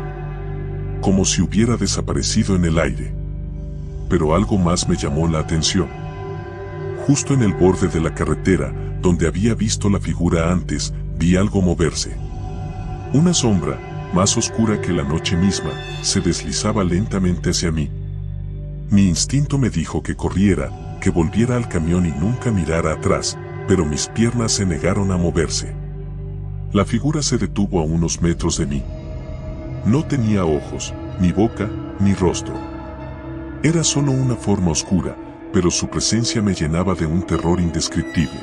Como si hubiera desaparecido en el aire. Pero algo más me llamó la atención. Justo en el borde de la carretera, donde había visto la figura antes, vi algo moverse. Una sombra, más oscura que la noche misma, se deslizaba lentamente hacia mí. Mi instinto me dijo que corriera, que volviera al camión y nunca mirara atrás, pero mis piernas se negaron a moverse. La figura se detuvo a unos metros de mí. No tenía ojos, ni boca, ni rostro. Era solo una forma oscura, pero su presencia me llenaba de un terror indescriptible.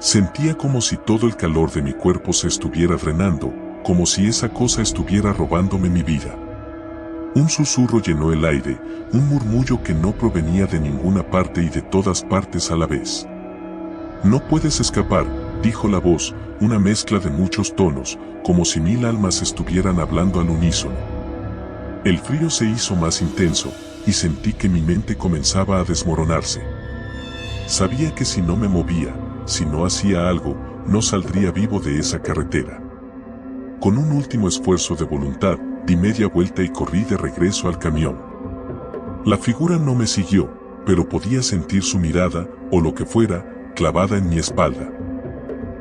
Sentía como si todo el calor de mi cuerpo se estuviera drenando, como si esa cosa estuviera robándome mi vida. Un susurro llenó el aire, un murmullo que no provenía de ninguna parte y de todas partes a la vez. No puedes escapar, dijo la voz, una mezcla de muchos tonos, como si 1000 almas estuvieran hablando al unísono. El frío se hizo más intenso, y sentí que mi mente comenzaba a desmoronarse. Sabía que si no me movía, si no hacía algo, no saldría vivo de esa carretera. Con un último esfuerzo de voluntad, di media vuelta y corrí de regreso al camión. La figura no me siguió, pero podía sentir su mirada, o lo que fuera, clavada en mi espalda.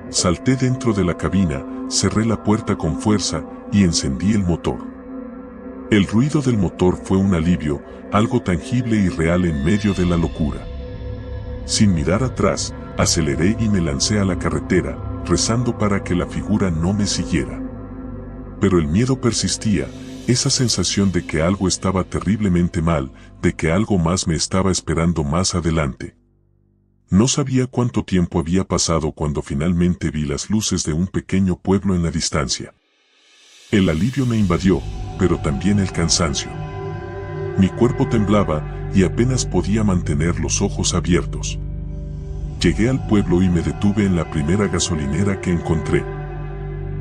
Salté dentro de la cabina, cerré la puerta con fuerza y encendí el motor. El ruido del motor fue un alivio, algo tangible y real en medio de la locura. Sin mirar atrás, aceleré y me lancé a la carretera, rezando para que la figura no me siguiera. Pero el miedo persistía, esa sensación de que algo estaba terriblemente mal, de que algo más me estaba esperando más adelante. No sabía cuánto tiempo había pasado cuando finalmente vi las luces de un pequeño pueblo en la distancia. El alivio me invadió, pero también el cansancio. Mi cuerpo temblaba y apenas podía mantener los ojos abiertos. Llegué al pueblo y me detuve en la primera gasolinera que encontré.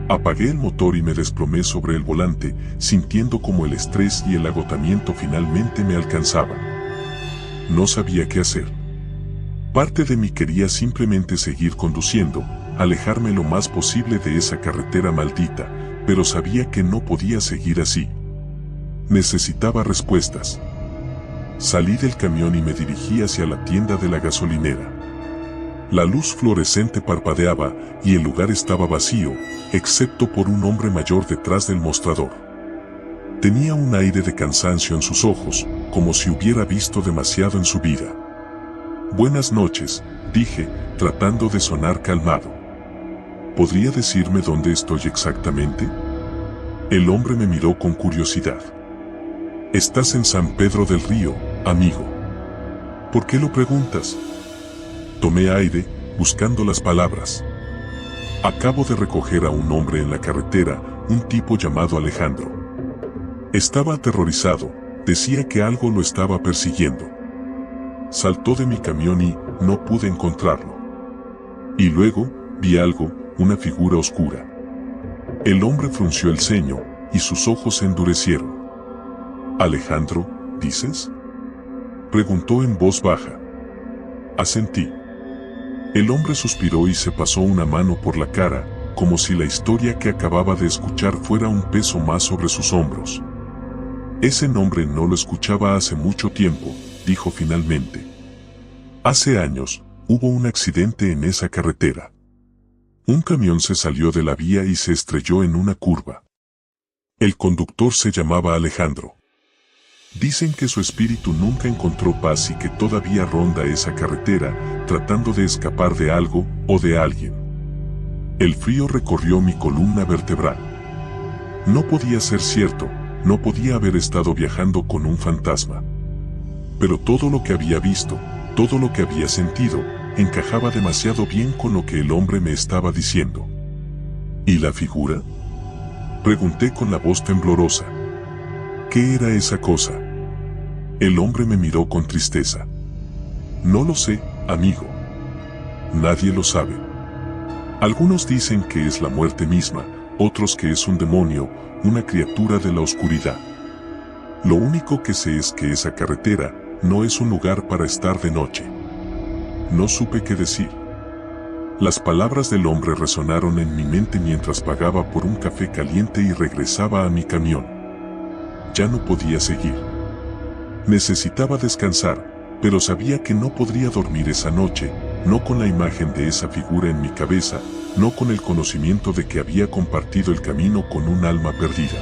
Apagué el motor y me desplomé sobre el volante, sintiendo como el estrés y el agotamiento finalmente me alcanzaban. No sabía qué hacer. Parte de mí quería simplemente seguir conduciendo, alejarme lo más posible de esa carretera maldita, pero sabía que no podía seguir así. Necesitaba respuestas. Salí del camión y me dirigí hacia la tienda de la gasolinera. La luz fluorescente parpadeaba y el lugar estaba vacío, excepto por un hombre mayor detrás del mostrador. Tenía un aire de cansancio en sus ojos, como si hubiera visto demasiado en su vida. «Buenas noches», dije, tratando de sonar calmado. «¿Podría decirme dónde estoy exactamente?» El hombre me miró con curiosidad. «Estás en San Pedro del Río, amigo». «¿Por qué lo preguntas?» Tomé aire, buscando las palabras. «Acabo de recoger a un hombre en la carretera, un tipo llamado Alejandro. Estaba aterrorizado, decía que algo lo estaba persiguiendo. Saltó de mi camión y no pude encontrarlo. Y luego, vi algo, una figura oscura». El hombre frunció el ceño, y sus ojos se endurecieron. «¿Alejandro, dices?», preguntó en voz baja. Asentí. El hombre suspiró y se pasó una mano por la cara, como si la historia que acababa de escuchar fuera un peso más sobre sus hombros. «Ese nombre no lo escuchaba hace mucho tiempo», dijo finalmente. «Hace años, hubo un accidente en esa carretera. Un camión se salió de la vía y se estrelló en una curva. El conductor se llamaba Alejandro. Dicen que su espíritu nunca encontró paz y que todavía ronda esa carretera, tratando de escapar de algo o de alguien». El frío recorrió mi columna vertebral. No podía ser cierto, no podía haber estado viajando con un fantasma. Pero todo lo que había visto, todo lo que había sentido, encajaba demasiado bien con lo que el hombre me estaba diciendo. ¿Y la figura?, pregunté con la voz temblorosa. ¿Qué era esa cosa? El hombre me miró con tristeza. «No lo sé, amigo. Nadie lo sabe. Algunos dicen que es la muerte misma, otros que es un demonio, una criatura de la oscuridad. Lo único que sé es que esa carretera no es un lugar para estar de noche». No supe qué decir. Las palabras del hombre resonaron en mi mente mientras pagaba por un café caliente y regresaba a mi camión. Ya no podía seguir. Necesitaba descansar, pero sabía que no podría dormir esa noche, no con la imagen de esa figura en mi cabeza, no con el conocimiento de que había compartido el camino con un alma perdida.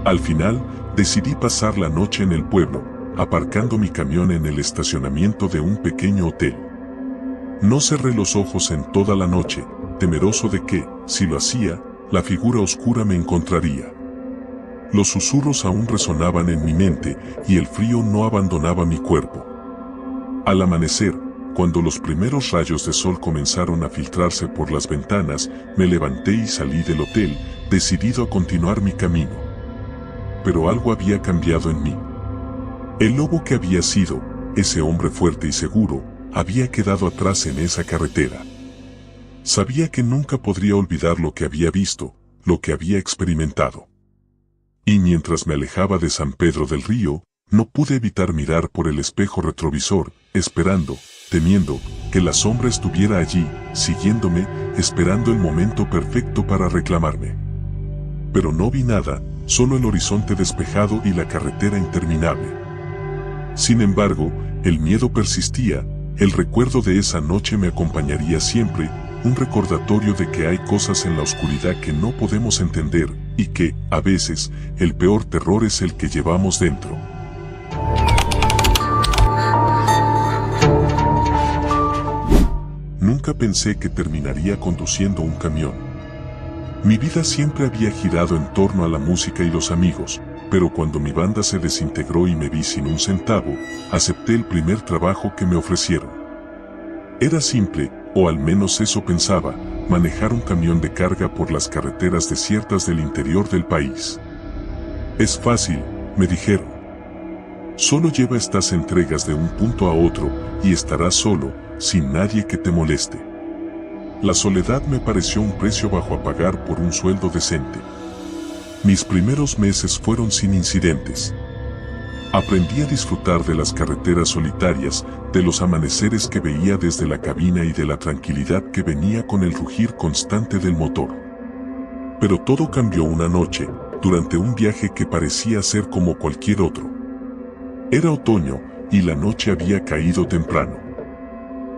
Al final, decidí pasar la noche en el pueblo, aparcando mi camión en el estacionamiento de un pequeño hotel. No cerré los ojos en toda la noche, temeroso de que, si lo hacía, la figura oscura me encontraría. Los susurros aún resonaban en mi mente y el frío no abandonaba mi cuerpo. Al amanecer, cuando los primeros rayos de sol comenzaron a filtrarse por las ventanas, me levanté y salí del hotel, decidido a continuar mi camino. Pero algo había cambiado en mí. El lobo que había sido, ese hombre fuerte y seguro, había quedado atrás en esa carretera. Sabía que nunca podría olvidar lo que había visto, lo que había experimentado. Y mientras me alejaba de San Pedro del Río, no pude evitar mirar por el espejo retrovisor, esperando, temiendo, que la sombra estuviera allí, siguiéndome, esperando el momento perfecto para reclamarme. Pero no vi nada, solo el horizonte despejado y la carretera interminable. Sin embargo, el miedo persistía, el recuerdo de esa noche me acompañaría siempre, un recordatorio de que hay cosas en la oscuridad que no podemos entender, y que, a veces, el peor terror es el que llevamos dentro. Nunca pensé que terminaría conduciendo un camión. Mi vida siempre había girado en torno a la música y los amigos, pero cuando mi banda se desintegró y me vi sin un centavo, acepté el primer trabajo que me ofrecieron. Era simple, o al menos eso pensaba, manejar un camión de carga por las carreteras desiertas del interior del país. Es fácil, me dijeron. Solo lleva estas entregas de un punto a otro y estarás solo, sin nadie que te moleste. La soledad me pareció un precio bajo a pagar por un sueldo decente. Mis primeros meses fueron sin incidentes. Aprendí a disfrutar de las carreteras solitarias, de los amaneceres que veía desde la cabina y de la tranquilidad que venía con el rugir constante del motor. Pero todo cambió una noche, durante un viaje que parecía ser como cualquier otro. Era otoño, y la noche había caído temprano.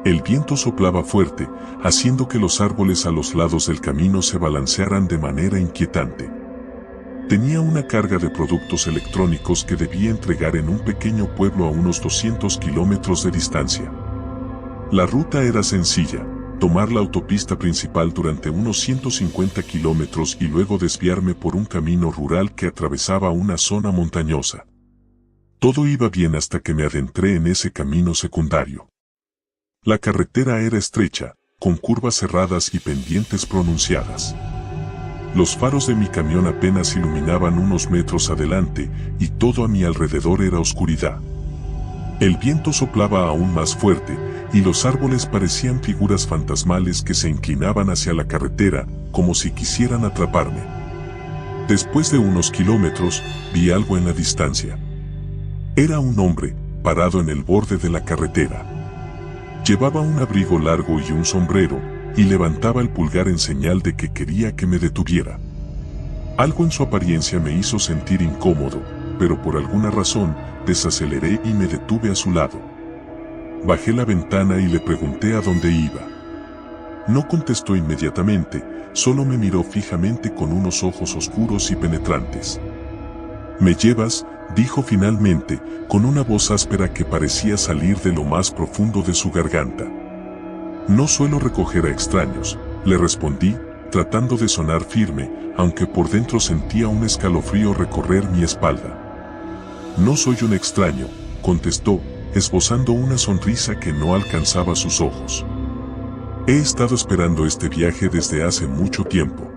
El viento soplaba fuerte, haciendo que los árboles a los lados del camino se balancearan de manera inquietante. Tenía una carga de productos electrónicos que debía entregar en un pequeño pueblo a unos 200 kilómetros de distancia. La ruta era sencilla, tomar la autopista principal durante unos 150 kilómetros y luego desviarme por un camino rural que atravesaba una zona montañosa. Todo iba bien hasta que me adentré en ese camino secundario. La carretera era estrecha, con curvas cerradas y pendientes pronunciadas. Los faros de mi camión apenas iluminaban unos metros adelante y todo a mi alrededor era oscuridad. El viento soplaba aún más fuerte y los árboles parecían figuras fantasmales que se inclinaban hacia la carretera como si quisieran atraparme. Después de unos kilómetros, vi algo en la distancia. Era un hombre, parado en el borde de la carretera. Llevaba un abrigo largo y un sombrero, y levantaba el pulgar en señal de que quería que me detuviera. Algo en su apariencia me hizo sentir incómodo, pero por alguna razón, desaceleré y me detuve a su lado. Bajé la ventana y le pregunté a dónde iba. No contestó inmediatamente, solo me miró fijamente con unos ojos oscuros y penetrantes. «¿Me llevas?», dijo finalmente, con una voz áspera que parecía salir de lo más profundo de su garganta. «No suelo recoger a extraños», le respondí, tratando de sonar firme, aunque por dentro sentía un escalofrío recorrer mi espalda. «No soy un extraño», contestó, esbozando una sonrisa que no alcanzaba sus ojos. «He estado esperando este viaje desde hace mucho tiempo».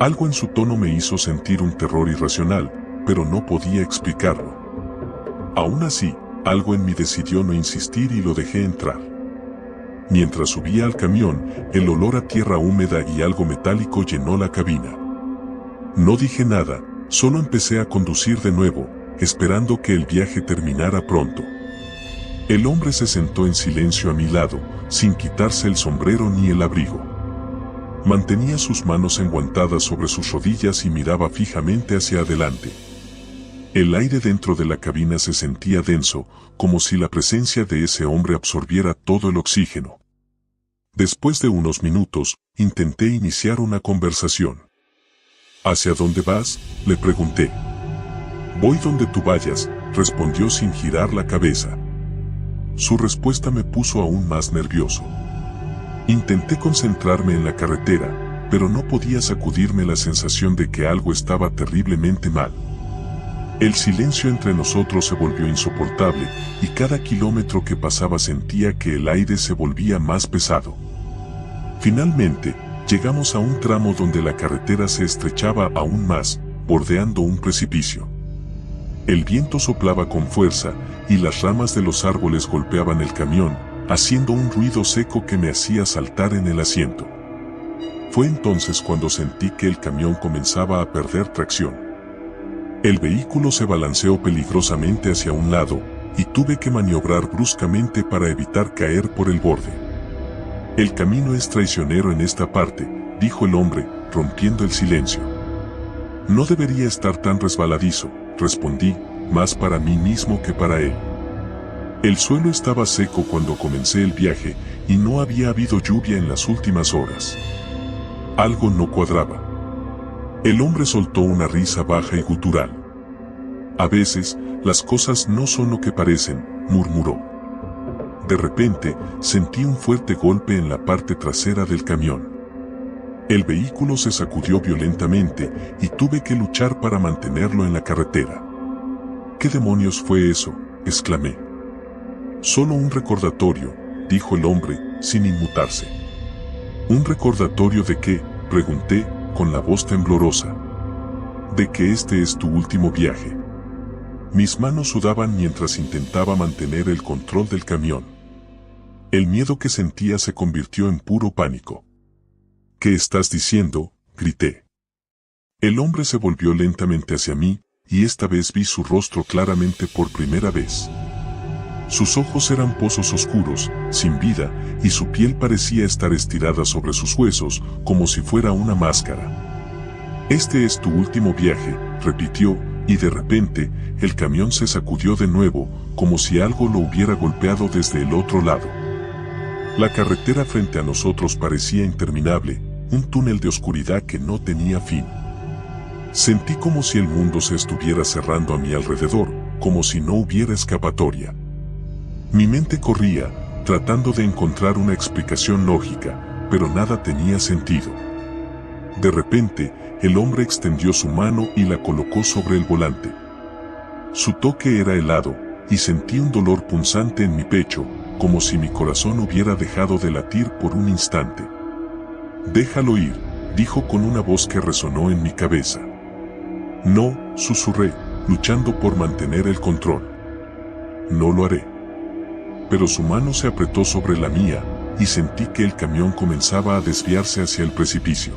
Algo en su tono me hizo sentir un terror irracional, pero no podía explicarlo. Aún así, algo en mí decidió no insistir y lo dejé entrar. Mientras subía al camión, el olor a tierra húmeda y algo metálico llenó la cabina. No dije nada, solo empecé a conducir de nuevo, esperando que el viaje terminara pronto. El hombre se sentó en silencio a mi lado, sin quitarse el sombrero ni el abrigo. Mantenía sus manos enguantadas sobre sus rodillas y miraba fijamente hacia adelante. El aire dentro de la cabina se sentía denso, como si la presencia de ese hombre absorbiera todo el oxígeno. Después de unos minutos, intenté iniciar una conversación. «¿Hacia dónde vas?», le pregunté. «Voy donde tú vayas», respondió sin girar la cabeza. Su respuesta me puso aún más nervioso. Intenté concentrarme en la carretera, pero no podía sacudirme la sensación de que algo estaba terriblemente mal. El silencio entre nosotros se volvió insoportable, y cada kilómetro que pasaba sentía que el aire se volvía más pesado. Finalmente, llegamos a un tramo donde la carretera se estrechaba aún más, bordeando un precipicio. El viento soplaba con fuerza, y las ramas de los árboles golpeaban el camión, haciendo un ruido seco que me hacía saltar en el asiento. Fue entonces cuando sentí que el camión comenzaba a perder tracción. El vehículo se balanceó peligrosamente hacia un lado, y tuve que maniobrar bruscamente para evitar caer por el borde. El camino es traicionero en esta parte, dijo el hombre, rompiendo el silencio. No debería estar tan resbaladizo, respondí, más para mí mismo que para él. El suelo estaba seco cuando comencé el viaje, y no había habido lluvia en las últimas horas. Algo no cuadraba. El hombre soltó una risa baja y gutural. A veces, las cosas no son lo que parecen, murmuró. De repente, sentí un fuerte golpe en la parte trasera del camión. El vehículo se sacudió violentamente y tuve que luchar para mantenerlo en la carretera. ¿Qué demonios fue eso?, exclamé. Solo un recordatorio, dijo el hombre, sin inmutarse. ¿Un recordatorio de qué?, pregunté, con la voz temblorosa. De que este es tu último viaje. Mis manos sudaban mientras intentaba mantener el control del camión. El miedo que sentía se convirtió en puro pánico. ¿Qué estás diciendo?, grité. El hombre se volvió lentamente hacia mí, y esta vez vi su rostro claramente por primera vez. Sus ojos eran pozos oscuros, sin vida, y su piel parecía estar estirada sobre sus huesos, como si fuera una máscara. Este es tu último viaje, repitió, y de repente, el camión se sacudió de nuevo, como si algo lo hubiera golpeado desde el otro lado. La carretera frente a nosotros parecía interminable, un túnel de oscuridad que no tenía fin. Sentí como si el mundo se estuviera cerrando a mi alrededor, como si no hubiera escapatoria. Mi mente corría, tratando de encontrar una explicación lógica, pero nada tenía sentido. De repente, el hombre extendió su mano y la colocó sobre el volante. Su toque era helado, y sentí un dolor punzante en mi pecho, como si mi corazón hubiera dejado de latir por un instante. «Déjalo ir», dijo con una voz que resonó en mi cabeza. «No», susurré, luchando por mantener el control. «No lo haré». Pero su mano se apretó sobre la mía, y sentí que el camión comenzaba a desviarse hacia el precipicio.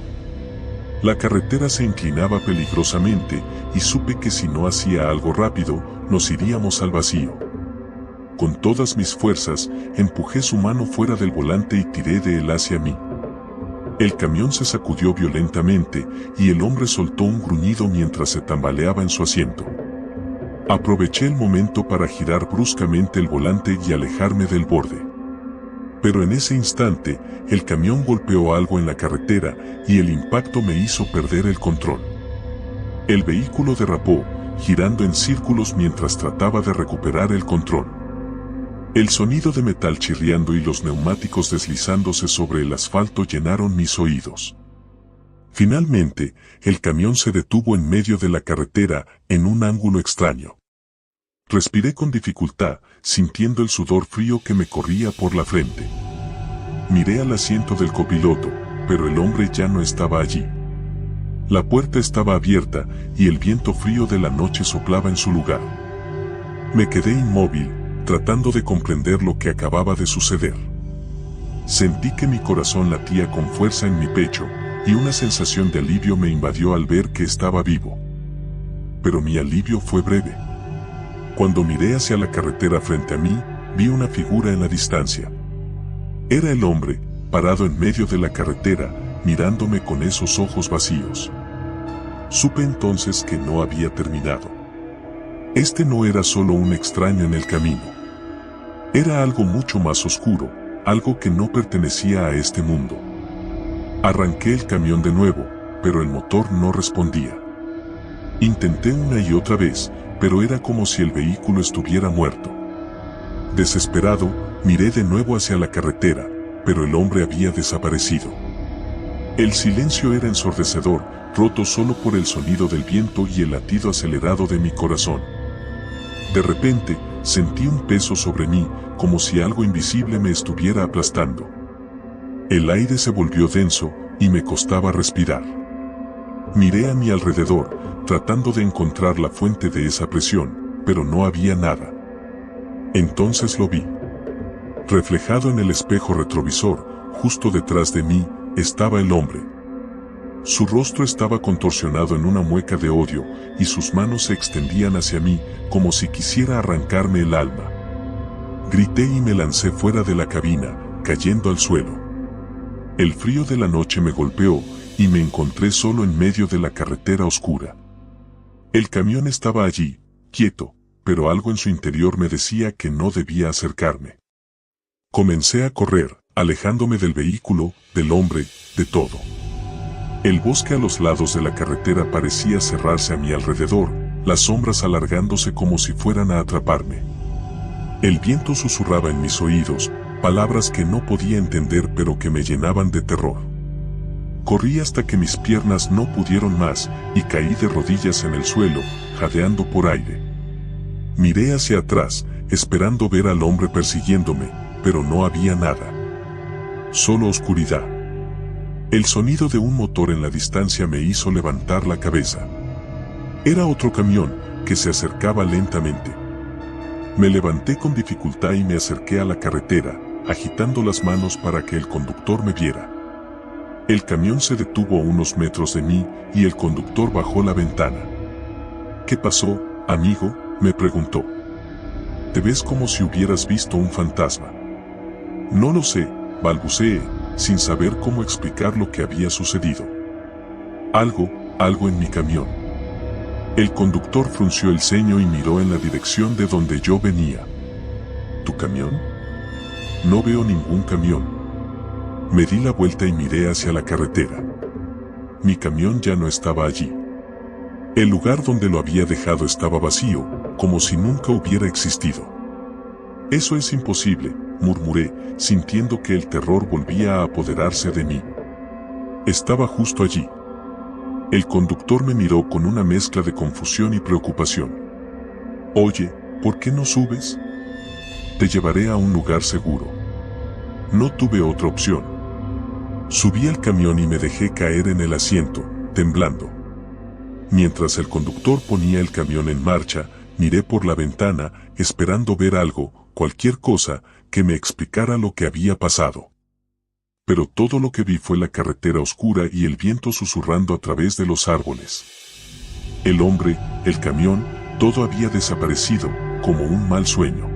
La carretera se inclinaba peligrosamente, y supe que si no hacía algo rápido, nos iríamos al vacío. Con todas mis fuerzas, empujé su mano fuera del volante y tiré de él hacia mí. El camión se sacudió violentamente, y el hombre soltó un gruñido mientras se tambaleaba en su asiento. Aproveché el momento para girar bruscamente el volante y alejarme del borde. Pero en ese instante, el camión golpeó algo en la carretera, y el impacto me hizo perder el control. El vehículo derrapó, girando en círculos mientras trataba de recuperar el control. El sonido de metal chirriando y los neumáticos deslizándose sobre el asfalto llenaron mis oídos. Finalmente, el camión se detuvo en medio de la carretera, en un ángulo extraño. Respiré con dificultad, sintiendo el sudor frío que me corría por la frente. Miré al asiento del copiloto, pero el hombre ya no estaba allí. La puerta estaba abierta, y el viento frío de la noche soplaba en su lugar. Me quedé inmóvil, tratando de comprender lo que acababa de suceder. Sentí que mi corazón latía con fuerza en mi pecho, y una sensación de alivio me invadió al ver que estaba vivo. Pero mi alivio fue breve. Cuando miré hacia la carretera frente a mí, vi una figura en la distancia. Era el hombre, parado en medio de la carretera, mirándome con esos ojos vacíos. Supe entonces que no había terminado. Este no era solo un extraño en el camino. Era algo mucho más oscuro, algo que no pertenecía a este mundo. Arranqué el camión de nuevo, pero el motor no respondía. Intenté una y otra vez, pero era como si el vehículo estuviera muerto. Desesperado, miré de nuevo hacia la carretera, pero el hombre había desaparecido. El silencio era ensordecedor, roto solo por el sonido del viento y el latido acelerado de mi corazón. De repente, sentí un peso sobre mí, como si algo invisible me estuviera aplastando. El aire se volvió denso y me costaba respirar. Miré a mi alrededor, tratando de encontrar la fuente de esa presión, pero no había nada. Entonces lo vi. Reflejado en el espejo retrovisor, justo detrás de mí, estaba el hombre. Su rostro estaba contorsionado en una mueca de odio, y sus manos se extendían hacia mí, como si quisiera arrancarme el alma. Grité y me lancé fuera de la cabina, cayendo al suelo. El frío de la noche me golpeó, y me encontré solo en medio de la carretera oscura. El camión estaba allí, quieto, pero algo en su interior me decía que no debía acercarme. Comencé a correr, alejándome del vehículo, del hombre, de todo. El bosque a los lados de la carretera parecía cerrarse a mi alrededor, las sombras alargándose como si fueran a atraparme. El viento susurraba en mis oídos, palabras que no podía entender pero que me llenaban de terror. Corrí hasta que mis piernas no pudieron más y caí de rodillas en el suelo, jadeando por aire. Miré hacia atrás, esperando ver al hombre persiguiéndome, pero no había nada. Solo oscuridad. El sonido de un motor en la distancia me hizo levantar la cabeza. Era otro camión, que se acercaba lentamente. Me levanté con dificultad y me acerqué a la carretera, agitando las manos para que el conductor me viera. El camión se detuvo a unos metros de mí y el conductor bajó la ventana. ¿Qué pasó, amigo?, me preguntó. ¿Te ves como si hubieras visto un fantasma? No lo sé, balbuceé, sin saber cómo explicar lo que había sucedido. Algo en mi camión. El conductor frunció el ceño y miró en la dirección de donde yo venía. ¿Tu camión? No veo ningún camión. Me di la vuelta y miré hacia la carretera. Mi camión ya no estaba allí. El lugar donde lo había dejado estaba vacío, como si nunca hubiera existido. Eso es imposible, murmuré, sintiendo que el terror volvía a apoderarse de mí. Estaba justo allí. El conductor me miró con una mezcla de confusión y preocupación. Oye, ¿por qué no subes? Te llevaré a un lugar seguro. No tuve otra opción. Subí al camión y me dejé caer en el asiento, temblando. Mientras el conductor ponía el camión en marcha, miré por la ventana, esperando ver algo, cualquier cosa, que me explicara lo que había pasado. Pero todo lo que vi fue la carretera oscura y el viento susurrando a través de los árboles. El hombre, el camión, todo había desaparecido, como un mal sueño.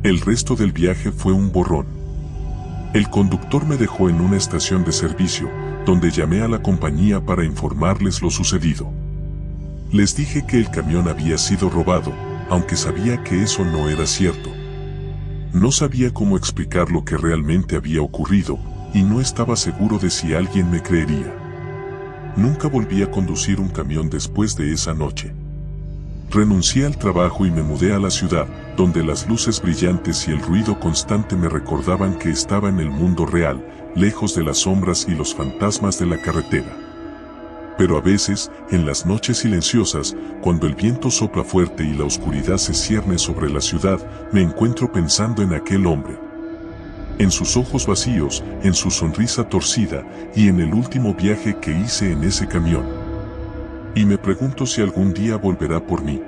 El resto del viaje fue un borrón. El conductor me dejó en una estación de servicio, donde llamé a la compañía para informarles lo sucedido. Les dije que el camión había sido robado, aunque sabía que eso no era cierto. No sabía cómo explicar lo que realmente había ocurrido, y no estaba seguro de si alguien me creería. Nunca volví a conducir un camión después de esa noche. Renuncié al trabajo y me mudé a la ciudad, donde las luces brillantes y el ruido constante me recordaban que estaba en el mundo real, lejos de las sombras y los fantasmas de la carretera. Pero a veces, en las noches silenciosas, cuando el viento sopla fuerte y la oscuridad se cierne sobre la ciudad, me encuentro pensando en aquel hombre. En sus ojos vacíos, en su sonrisa torcida y en el último viaje que hice en ese camión. Y me pregunto si algún día volverá por mí.